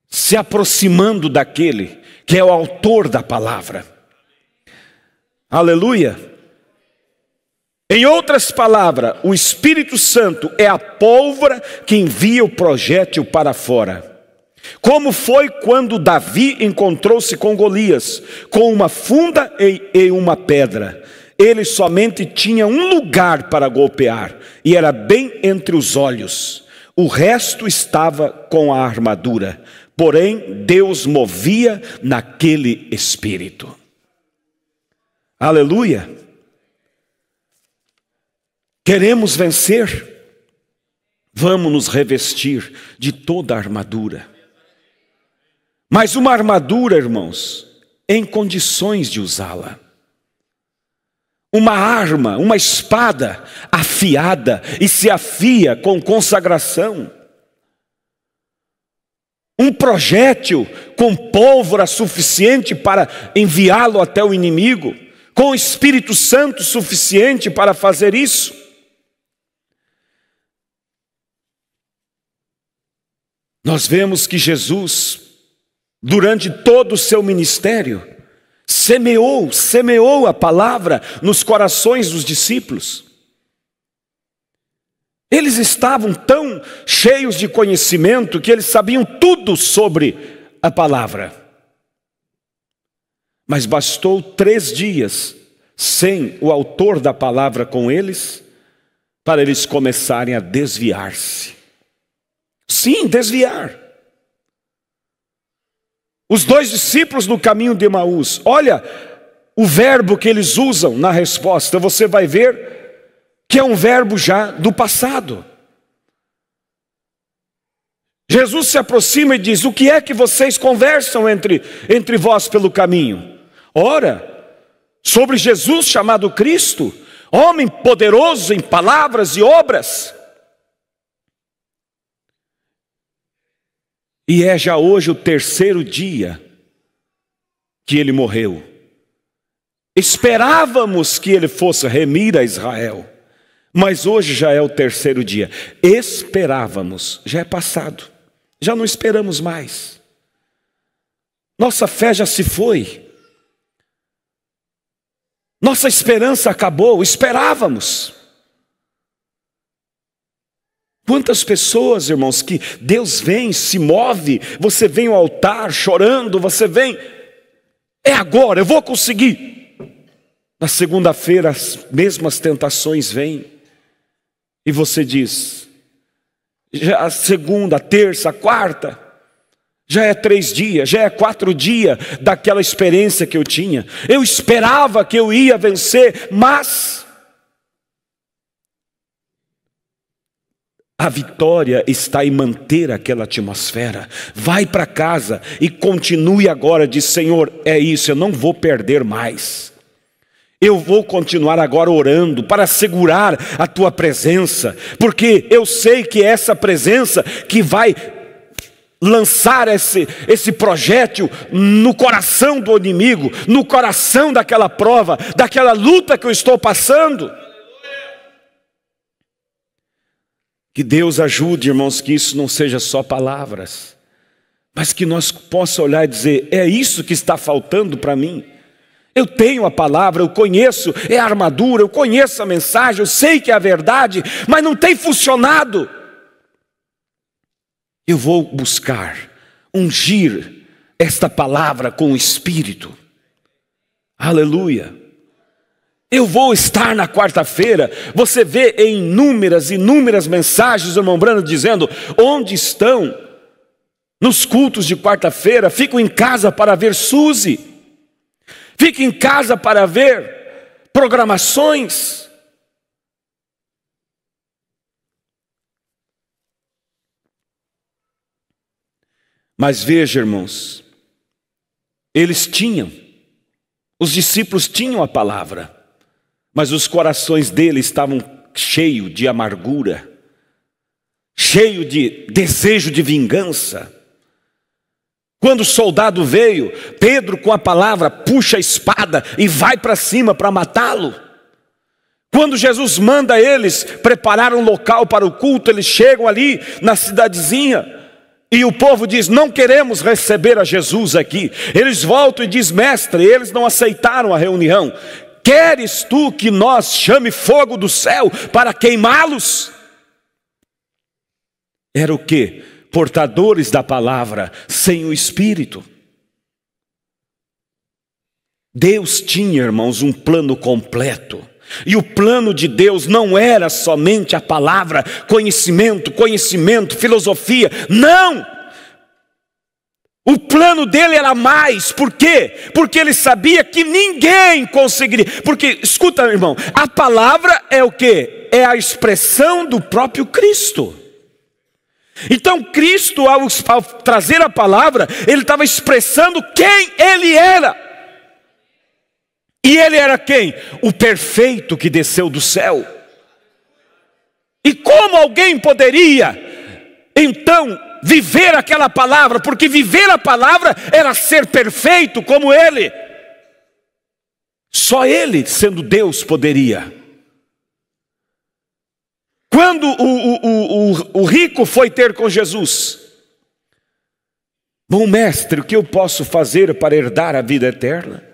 Se aproximando daquele que é o autor da palavra. Aleluia. Em outras palavras, o Espírito Santo é a pólvora que envia o projétil para fora. Como foi quando Davi encontrou-se com Golias, com uma funda e uma pedra. Ele somente tinha um lugar para golpear, e era bem entre os olhos. O resto estava com a armadura. Porém, Deus movia naquele espírito. Aleluia. Queremos vencer? Vamos nos revestir de toda a armadura. Mas uma armadura, irmãos, em condições de usá-la. Uma arma, uma espada afiada e se afia com consagração. Um projétil com pólvora suficiente para enviá-lo até o inimigo, com o Espírito Santo suficiente para fazer isso. Nós vemos que Jesus, durante todo o seu ministério, semeou a palavra nos corações dos discípulos. Eles estavam tão cheios de conhecimento que eles sabiam tudo sobre a palavra. Mas bastou 3 dias sem o autor da palavra com eles, para eles começarem a desviar-se. Sim, desviar. Os 2 discípulos no caminho de Emaús, olha o verbo que eles usam na resposta, você vai ver que é um verbo já do passado. Jesus se aproxima e diz: o que é que vocês conversam entre vós pelo caminho? Ora, sobre Jesus chamado Cristo, homem poderoso em palavras e obras. E é já hoje o 3º dia que ele morreu. Esperávamos que ele fosse remir a Israel, mas hoje já é o 3º dia. Esperávamos, já é passado, já não esperamos mais. Nossa fé já se foi. Nossa esperança acabou, esperávamos. Quantas pessoas, irmãos, que Deus vem, se move, você vem ao altar chorando, você vem, é agora, eu vou conseguir. Na segunda-feira as mesmas tentações vêm, e você diz, já a segunda, a terça, a quarta, já é 3 dias, já é 4 dias daquela experiência que eu tinha. Eu esperava que eu ia vencer, mas a vitória está em manter aquela atmosfera. Vai para casa e continue agora, diz: Senhor, é isso, eu não vou perder mais. Eu vou continuar agora orando para segurar a tua presença, porque eu sei que é essa presença que vai lançar esse projétil no coração do inimigo, no coração daquela prova, daquela luta que eu estou passando. Que Deus ajude, irmãos, que isso não seja só palavras, mas que nós possamos olhar e dizer: é isso que está faltando para mim. Eu tenho a palavra, eu conheço, é a armadura, eu conheço a mensagem, eu sei que é a verdade, mas não tem funcionado. Eu vou buscar ungir esta palavra com o Espírito. Aleluia. Eu vou estar na quarta-feira. Você vê em inúmeras mensagens o irmão Brando dizendo: onde estão nos cultos de quarta-feira? Fico em casa para ver Suzy. Fico em casa para ver programações. Mas veja, irmãos, os discípulos tinham a palavra, mas os corações deles estavam cheios de amargura, cheio de desejo de vingança. Quando o soldado veio, Pedro com a palavra puxa a espada e vai para cima para matá-lo. Quando Jesus manda eles preparar um local para o culto, eles chegam ali na cidadezinha e o povo diz: não queremos receber a Jesus aqui. Eles voltam e diz: mestre, eles não aceitaram a reunião. Queres tu que nós chame fogo do céu para queimá-los? Era o quê? Portadores da palavra, sem o Espírito. Deus tinha, irmãos, um plano completo. E o plano de Deus não era somente a palavra, conhecimento, filosofia. Não! O plano dele era mais. Por quê? Porque ele sabia que ninguém conseguiria. Porque, escuta, irmão, a palavra é o quê? É a expressão do próprio Cristo. Então Cristo, ao trazer a palavra, ele estava expressando quem ele era. E ele era quem? O perfeito que desceu do céu. E como alguém poderia, então, viver aquela palavra? Porque viver a palavra era ser perfeito como ele. Só ele, sendo Deus, poderia. Quando o rico foi ter com Jesus: bom mestre, o que eu posso fazer para herdar a vida eterna?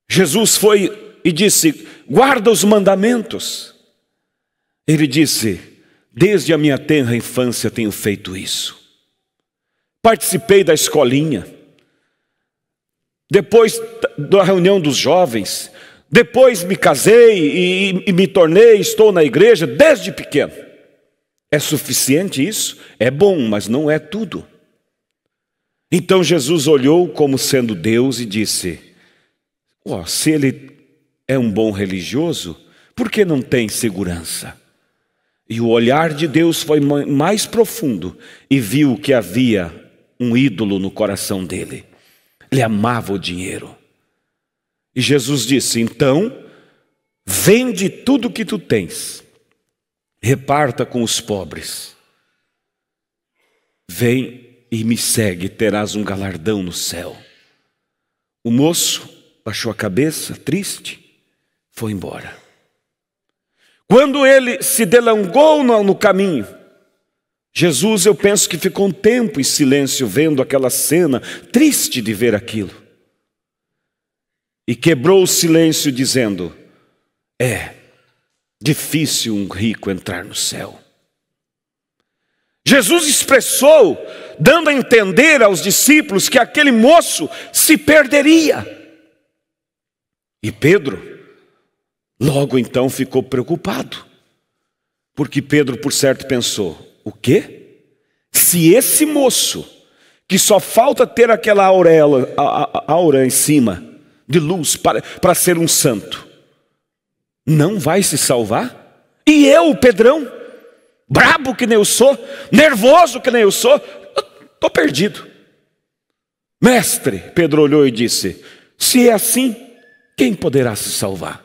Jesus foi e disse: guarda os mandamentos. Ele disse: desde a minha tenra infância tenho feito isso. Participei da escolinha. depois da reunião dos jovens, depois me casei e me tornei, estou na igreja desde pequeno. É suficiente isso? É bom, mas não é tudo. Então Jesus olhou como sendo Deus e disse: se ele é um bom religioso, por que não tem segurança? E o olhar de Deus foi mais profundo e viu que havia um ídolo no coração dele. Ele amava o dinheiro. E Jesus disse: então, vende tudo que tu tens, reparta com os pobres. Vem e me segue, terás um galardão no céu. O moço baixou a cabeça, triste, foi embora. Quando ele se delongou no caminho, Jesus, eu penso que ficou um tempo em silêncio vendo aquela cena, triste de ver aquilo. E quebrou o silêncio dizendo: é difícil um rico entrar no céu. Jesus expressou, dando a entender aos discípulos que aquele moço se perderia. E Pedro logo então ficou preocupado, porque Pedro por certo pensou: o quê? Se esse moço, que só falta ter aquela aura em cima de luz para ser um santo, não vai se salvar? E eu, o Pedrão, brabo que nem eu sou, nervoso que nem eu sou, estou perdido. Mestre, Pedro olhou e disse: se é assim, quem poderá se salvar?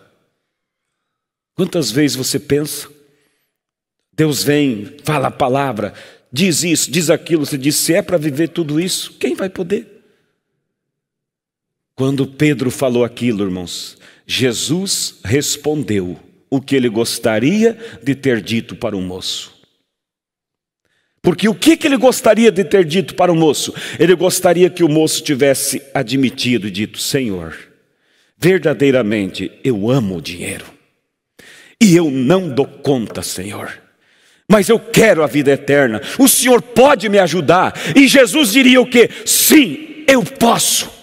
Quantas vezes você pensa, Deus vem, fala a palavra, diz isso, diz aquilo, você diz: se é para viver tudo isso, quem vai poder? Quando Pedro falou aquilo, irmãos, Jesus respondeu o que ele gostaria de ter dito para o moço. Porque o que ele gostaria de ter dito para o moço? Ele gostaria que o moço tivesse admitido e dito: Senhor, verdadeiramente eu amo o dinheiro, e eu não dou conta, Senhor, mas eu quero a vida eterna, o Senhor pode me ajudar? E Jesus diria o quê? Sim, eu posso.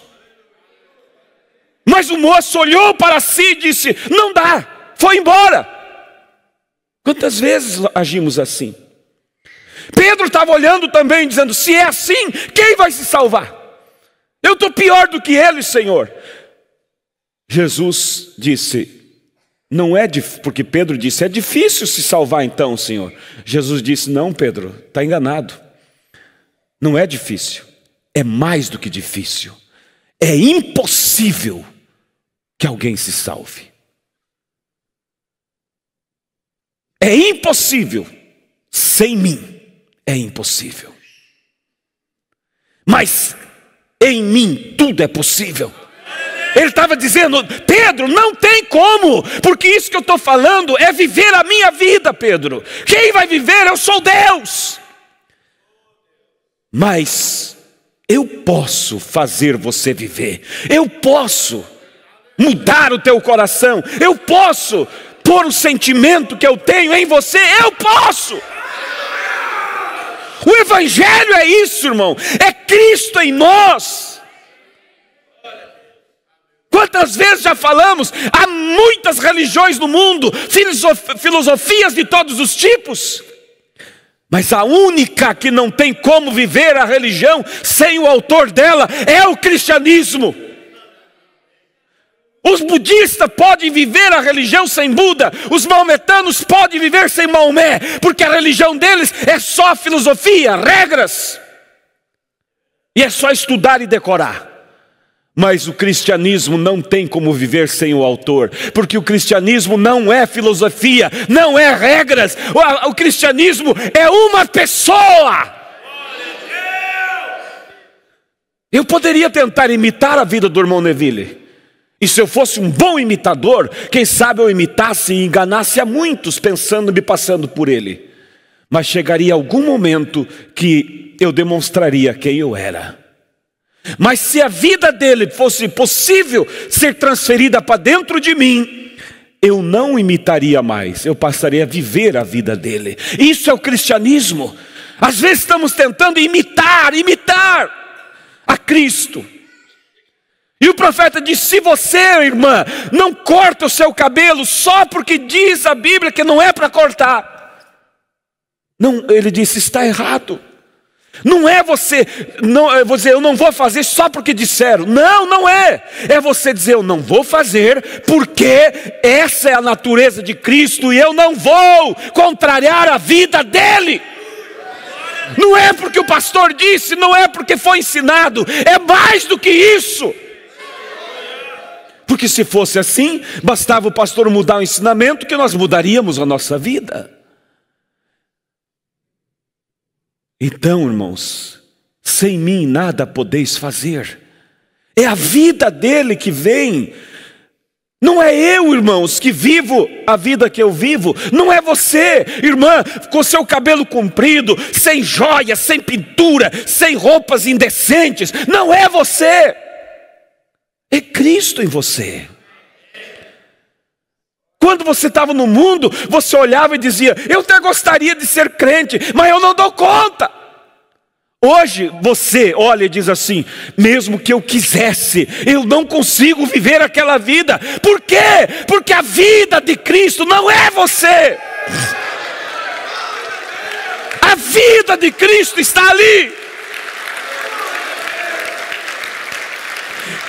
Mas o moço olhou para si e disse: não dá, foi embora. Quantas vezes agimos assim? Pedro estava olhando também, dizendo: se é assim, quem vai se salvar? Eu estou pior do que ele, Senhor. Jesus disse: não é difícil, porque Pedro disse: é difícil se salvar então, Senhor. Jesus disse: não, Pedro, está enganado. Não é difícil, é mais do que difícil. É impossível que alguém se salve. É impossível. Sem mim é impossível. Mas em mim tudo é possível. Ele estava dizendo: Pedro, não tem como, porque isso que eu estou falando é viver a minha vida, Pedro. Quem vai viver? Eu sou Deus. Mas eu posso fazer você viver. Eu posso mudar o teu coração. Eu posso pôr o sentimento que eu tenho em você. Eu posso. O Evangelho é isso, irmão. É Cristo em nós. Quantas vezes já falamos? Há muitas religiões no mundo, filosofias de todos os tipos, mas a única que não tem como viver a religião sem o autor dela é o cristianismo. Os budistas podem viver a religião sem Buda, os maometanos podem viver sem Maomé, porque a religião deles é só filosofia, regras, e é só estudar e decorar. Mas o cristianismo não tem como viver sem o autor, porque o cristianismo não é filosofia, não é regras, o cristianismo é uma pessoa. Eu poderia tentar imitar a vida do irmão Neville, e se eu fosse um bom imitador, quem sabe eu imitasse e enganasse a muitos, pensando, me passando por ele. Mas chegaria algum momento que eu demonstraria quem eu era. Mas se a vida dele fosse possível ser transferida para dentro de mim, eu não imitaria mais, eu passaria a viver a vida dele. Isso é o cristianismo. Às vezes estamos tentando imitar a Cristo. E o profeta disse: se você, irmã, não corta o seu cabelo só porque diz a Bíblia que não é para cortar. Não, ele disse: está errado. Não é você, dizer, eu não vou fazer só porque disseram. Não, não é. É você dizer, eu não vou fazer porque essa é a natureza de Cristo e eu não vou contrariar a vida dele. Não é porque o pastor disse, não é porque foi ensinado, é mais do que isso. Porque se fosse assim, bastava o pastor mudar o ensinamento que nós mudaríamos a nossa vida. Então, irmãos, sem mim nada podeis fazer. É a vida dele que vem. Não é eu, irmãos, que vivo a vida que eu vivo. Não é você, irmã, com seu cabelo comprido, sem joias, sem pintura, sem roupas indecentes. Não é você. É Cristo em você. Quando você estava no mundo, você olhava e dizia: eu até gostaria de ser crente, mas eu não dou conta. Hoje você olha e diz assim: mesmo que eu quisesse, eu não consigo viver aquela vida. Por quê? Porque a vida de Cristo não é você. A vida de Cristo está ali.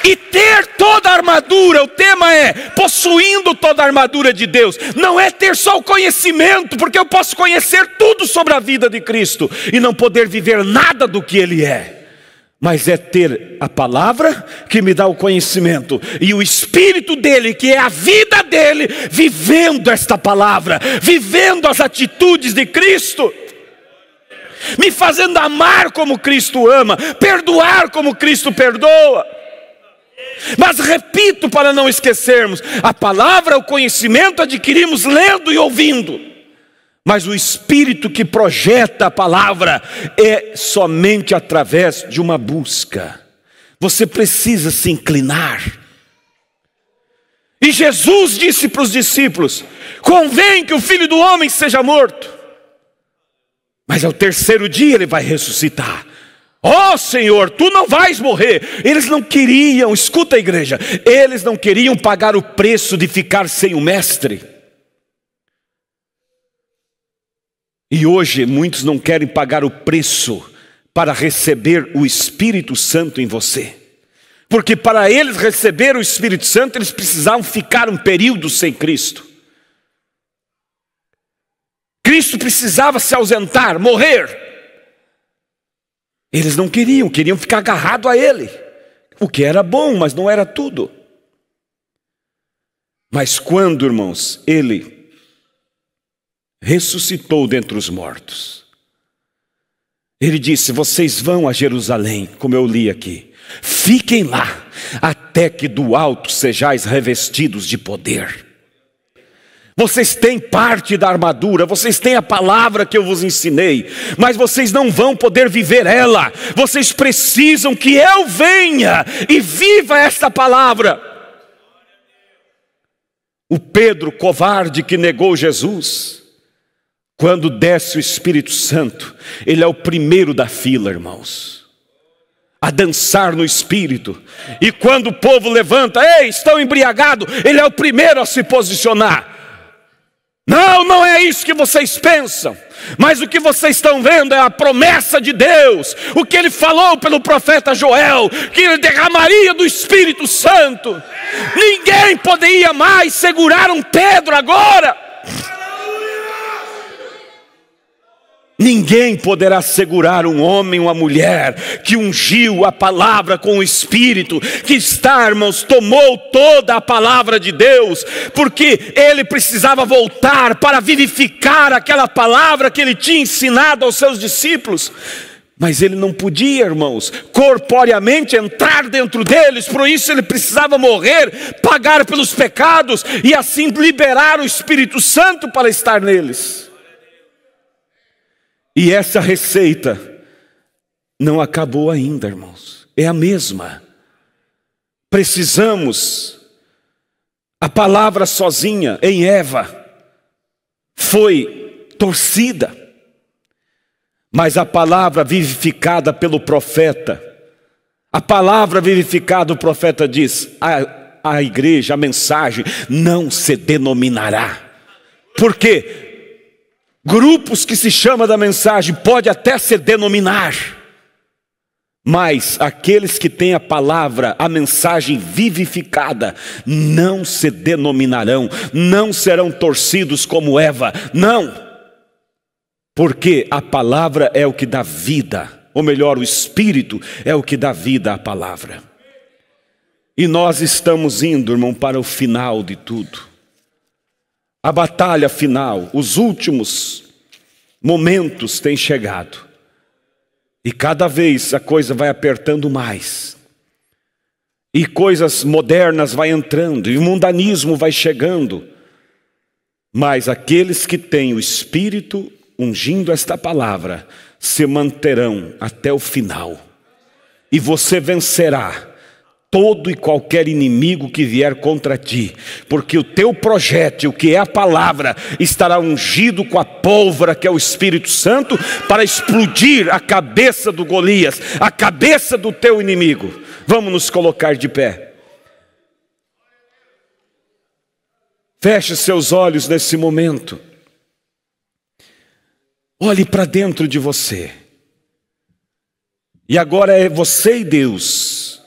E ter toda a armadura, o tema é possuindo toda a armadura de Deus. Não é ter só o conhecimento, porque eu posso conhecer tudo sobre a vida de Cristo e não poder viver nada do que Ele é. Mas é ter a palavra que me dá o conhecimento e o Espírito dele, que é a vida dele, vivendo esta palavra, vivendo as atitudes de Cristo, me fazendo amar como Cristo ama, perdoar como Cristo perdoa. Mas repito, para não esquecermos, a palavra, o conhecimento adquirimos lendo e ouvindo. Mas o Espírito que projeta a palavra é somente através de uma busca. Você precisa se inclinar. E Jesus disse para os discípulos: convém que o Filho do Homem seja morto, mas ao terceiro dia ele vai ressuscitar. Ó Senhor, tu não vais morrer. Eles não queriam, escuta a igreja, eles não queriam pagar o preço de ficar sem o mestre. E hoje muitos não querem pagar o preço para receber o Espírito Santo em você. Porque para eles receber o Espírito Santo, eles precisavam ficar um período sem Cristo. Cristo precisava se ausentar, morrer. Eles não queriam ficar agarrados a Ele. O que era bom, mas não era tudo. Mas quando, irmãos, Ele ressuscitou dentre os mortos, Ele disse: vocês vão a Jerusalém, como eu li aqui. Fiquem lá, até que do alto sejais revestidos de poder. Vocês têm parte da armadura, vocês têm a palavra que eu vos ensinei, mas vocês não vão poder viver ela. Vocês precisam que eu venha e viva esta palavra. O Pedro covarde que negou Jesus, quando desce o Espírito Santo, ele é o primeiro da fila, irmãos, a dançar no Espírito. E quando o povo levanta: ei, estão embriagados, ele é o primeiro a se posicionar. Não, não é isso que vocês pensam. Mas o que vocês estão vendo é a promessa de Deus. O que Ele falou pelo profeta Joel, que Ele derramaria do Espírito Santo. Ninguém poderia mais segurar um Pedro agora. Ninguém poderá segurar um homem, uma mulher que ungiu a palavra com o Espírito, que está, irmãos, tomou toda a palavra de Deus, porque ele precisava voltar para vivificar aquela palavra que ele tinha ensinado aos seus discípulos. Mas ele não podia, irmãos, corporeamente entrar dentro deles, por isso ele precisava morrer, pagar pelos pecados e assim liberar o Espírito Santo para estar neles. E essa receita não acabou ainda, irmãos. É a mesma. Precisamos. A palavra sozinha em Eva foi torcida. Mas a palavra vivificada pelo profeta A palavra vivificada, o profeta diz, a igreja, a mensagem, não se denominará. Por quê? Grupos que se chamam da mensagem, pode até se denominar, mas aqueles que têm a palavra, a mensagem vivificada, não se denominarão, não serão torcidos como Eva, não. Porque a palavra é o que dá vida, ou melhor, o Espírito é o que dá vida à palavra. E nós estamos indo, irmão, para o final de tudo. A batalha final, os últimos momentos têm chegado. E cada vez a coisa vai apertando mais. E coisas modernas vai entrando, e o mundanismo vai chegando. Mas aqueles que têm o Espírito ungindo esta palavra, se manterão até o final. E você vencerá todo e qualquer inimigo que vier contra ti, porque o teu projétil, que é a palavra, estará ungido com a pólvora que é o Espírito Santo, para explodir a cabeça do Golias, a cabeça do teu inimigo. Vamos nos colocar de pé. Feche seus olhos nesse momento. Olhe para dentro de você. E agora é você e Deus.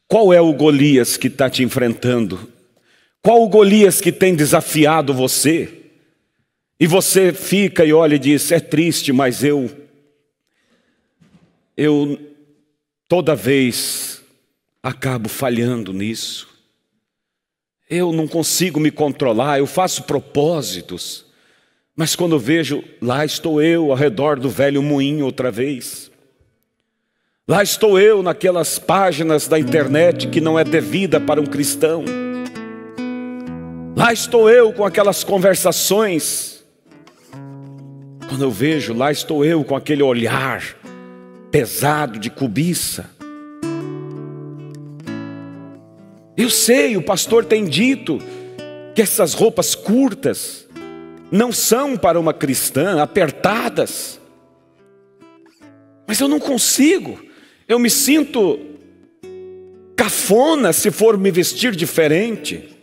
Qual é o Golias que está te enfrentando? Qual o Golias que tem desafiado você? E você fica e olha e diz, é triste, mas eu toda vez acabo falhando nisso. Eu não consigo me controlar, eu faço propósitos. Mas quando eu vejo, lá estou eu ao redor do velho moinho outra vez. Lá estou eu naquelas páginas da internet que não é devida para um cristão. Lá estou eu com aquelas conversações. Quando eu vejo, lá estou eu com aquele olhar pesado de cobiça. Eu sei, o pastor tem dito que essas roupas curtas não são para uma cristã, apertadas. Mas eu não consigo. Eu me sinto cafona se for me vestir diferente.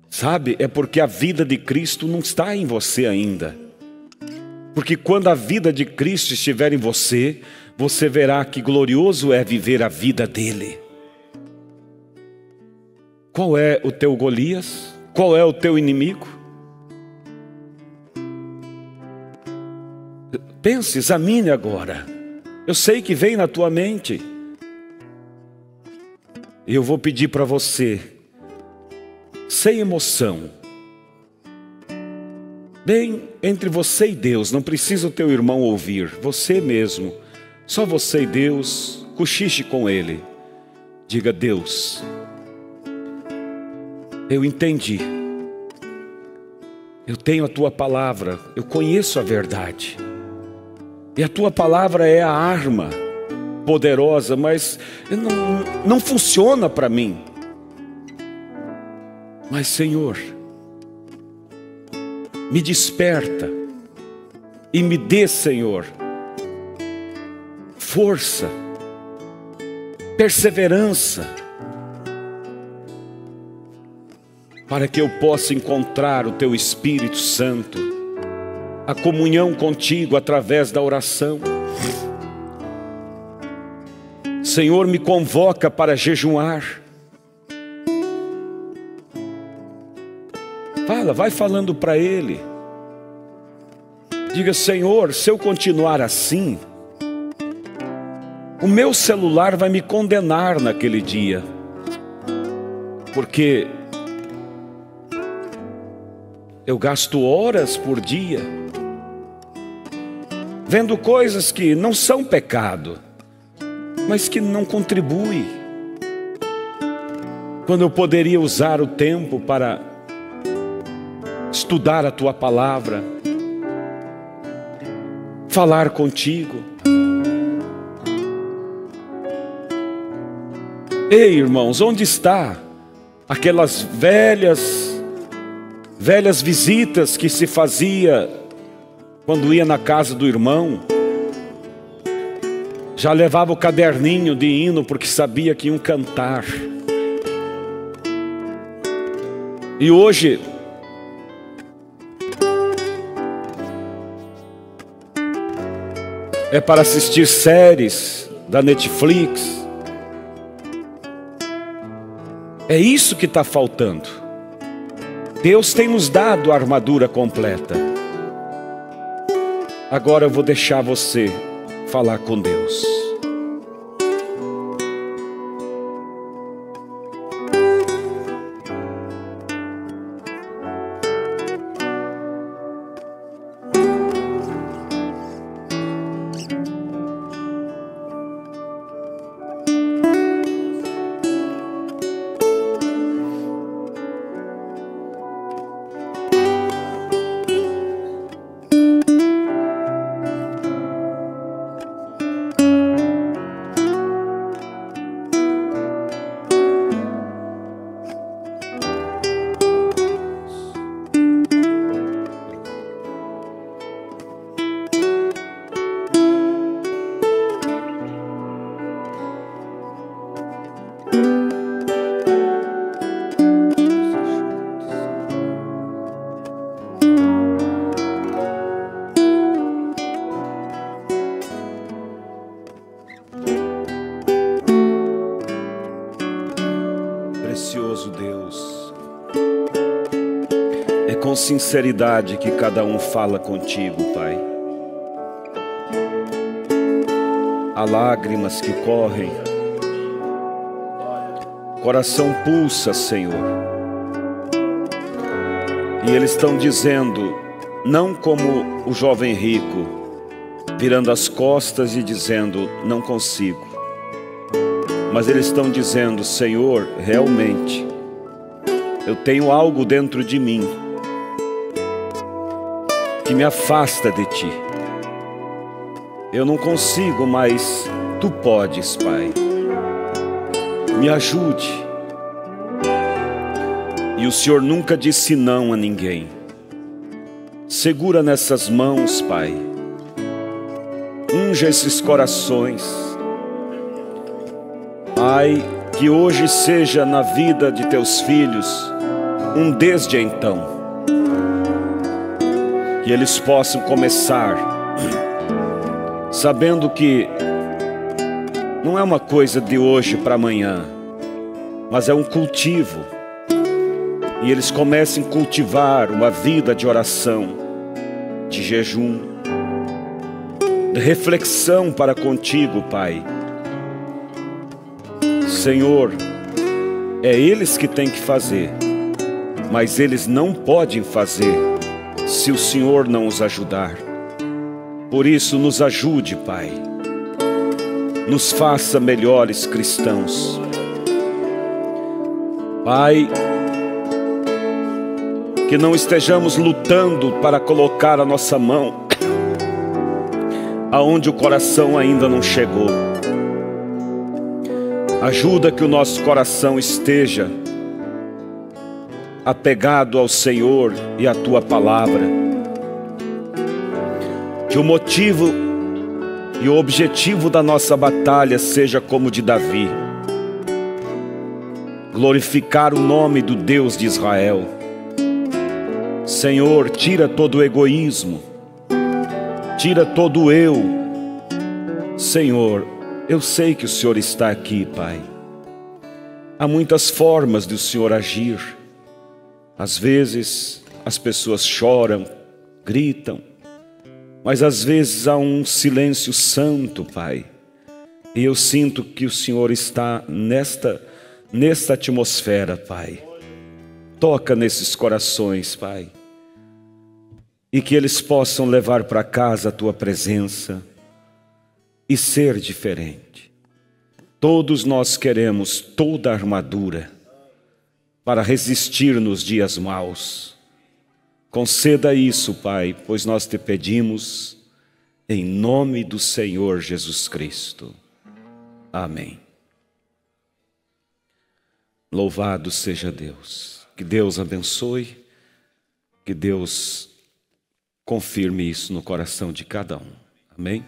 Sabe, é porque a vida de Cristo não está em você ainda. Porque quando a vida de Cristo estiver em você, você verá que glorioso é viver a vida dele. Qual é o teu Golias? Qual é o teu inimigo? Pense, examine agora. Eu sei que vem na tua mente. E eu vou pedir para você, sem emoção, bem entre você e Deus, não precisa o teu irmão ouvir, você mesmo, só você e Deus, cochiche com ele. Diga, Deus, eu entendi. Eu tenho a tua palavra, eu conheço a verdade. E a tua palavra é a arma poderosa, mas não funciona para mim. Mas, Senhor, me desperta e me dê, Senhor, força, perseverança, para que eu possa encontrar o teu Espírito Santo, a comunhão contigo através da oração. Senhor, me convoca para jejuar. Fala, vai falando para Ele. Diga, Senhor, se eu continuar assim, o meu celular vai me condenar naquele dia. Porque eu gasto horas por dia vendo coisas que não são pecado, mas que não contribuem. Quando eu poderia usar o tempo para estudar a tua palavra, falar contigo. Ei, irmãos, onde está aquelas velhas visitas que se fazia quando ia na casa do irmão? Já levava o caderninho de hino porque sabia que iam cantar. E hoje, é para assistir séries da Netflix. É isso que está faltando. Deus tem nos dado a armadura completa. Agora eu vou deixar você falar com Deus. Precioso Deus, é com sinceridade que cada um fala contigo, Pai. Há lágrimas que correm, coração pulsa, Senhor. E eles estão dizendo, não como o jovem rico, virando as costas e dizendo, não consigo. Mas eles estão dizendo, Senhor, realmente, eu tenho algo dentro de mim que me afasta de Ti. Eu não consigo, mas Tu podes, Pai. Me ajude. E o Senhor nunca disse não a ninguém. Segura nessas mãos, Pai. Unja esses corações. Pai, que hoje seja na vida de Teus filhos um desde então. Que eles possam começar sabendo que não é uma coisa de hoje para amanhã, mas é um cultivo. E eles comecem a cultivar uma vida de oração, de jejum, de reflexão para contigo, Pai. Senhor, é eles que têm que fazer, mas eles não podem fazer se o Senhor não os ajudar. Por isso, nos ajude, Pai. Nos faça melhores cristãos. Pai, que não estejamos lutando para colocar a nossa mão aonde o coração ainda não chegou. Ajuda que o nosso coração esteja apegado ao Senhor e à Tua palavra. Que o motivo e o objetivo da nossa batalha seja como o de Davi: glorificar o nome do Deus de Israel. Senhor, tira todo o egoísmo, tira todo o eu. Senhor, eu sei que o Senhor está aqui, Pai. Há muitas formas de o Senhor agir. Às vezes as pessoas choram, gritam, mas às vezes há um silêncio santo, Pai. E eu sinto que o Senhor está nesta atmosfera, Pai. Toca nesses corações, Pai. E que eles possam levar para casa a Tua presença e ser diferente. Todos nós queremos toda a armadura para resistir nos dias maus. Conceda isso, Pai, pois nós te pedimos em nome do Senhor Jesus Cristo. Amém. Louvado seja Deus. Que Deus abençoe, que Deus confirme isso no coração de cada um. Amém?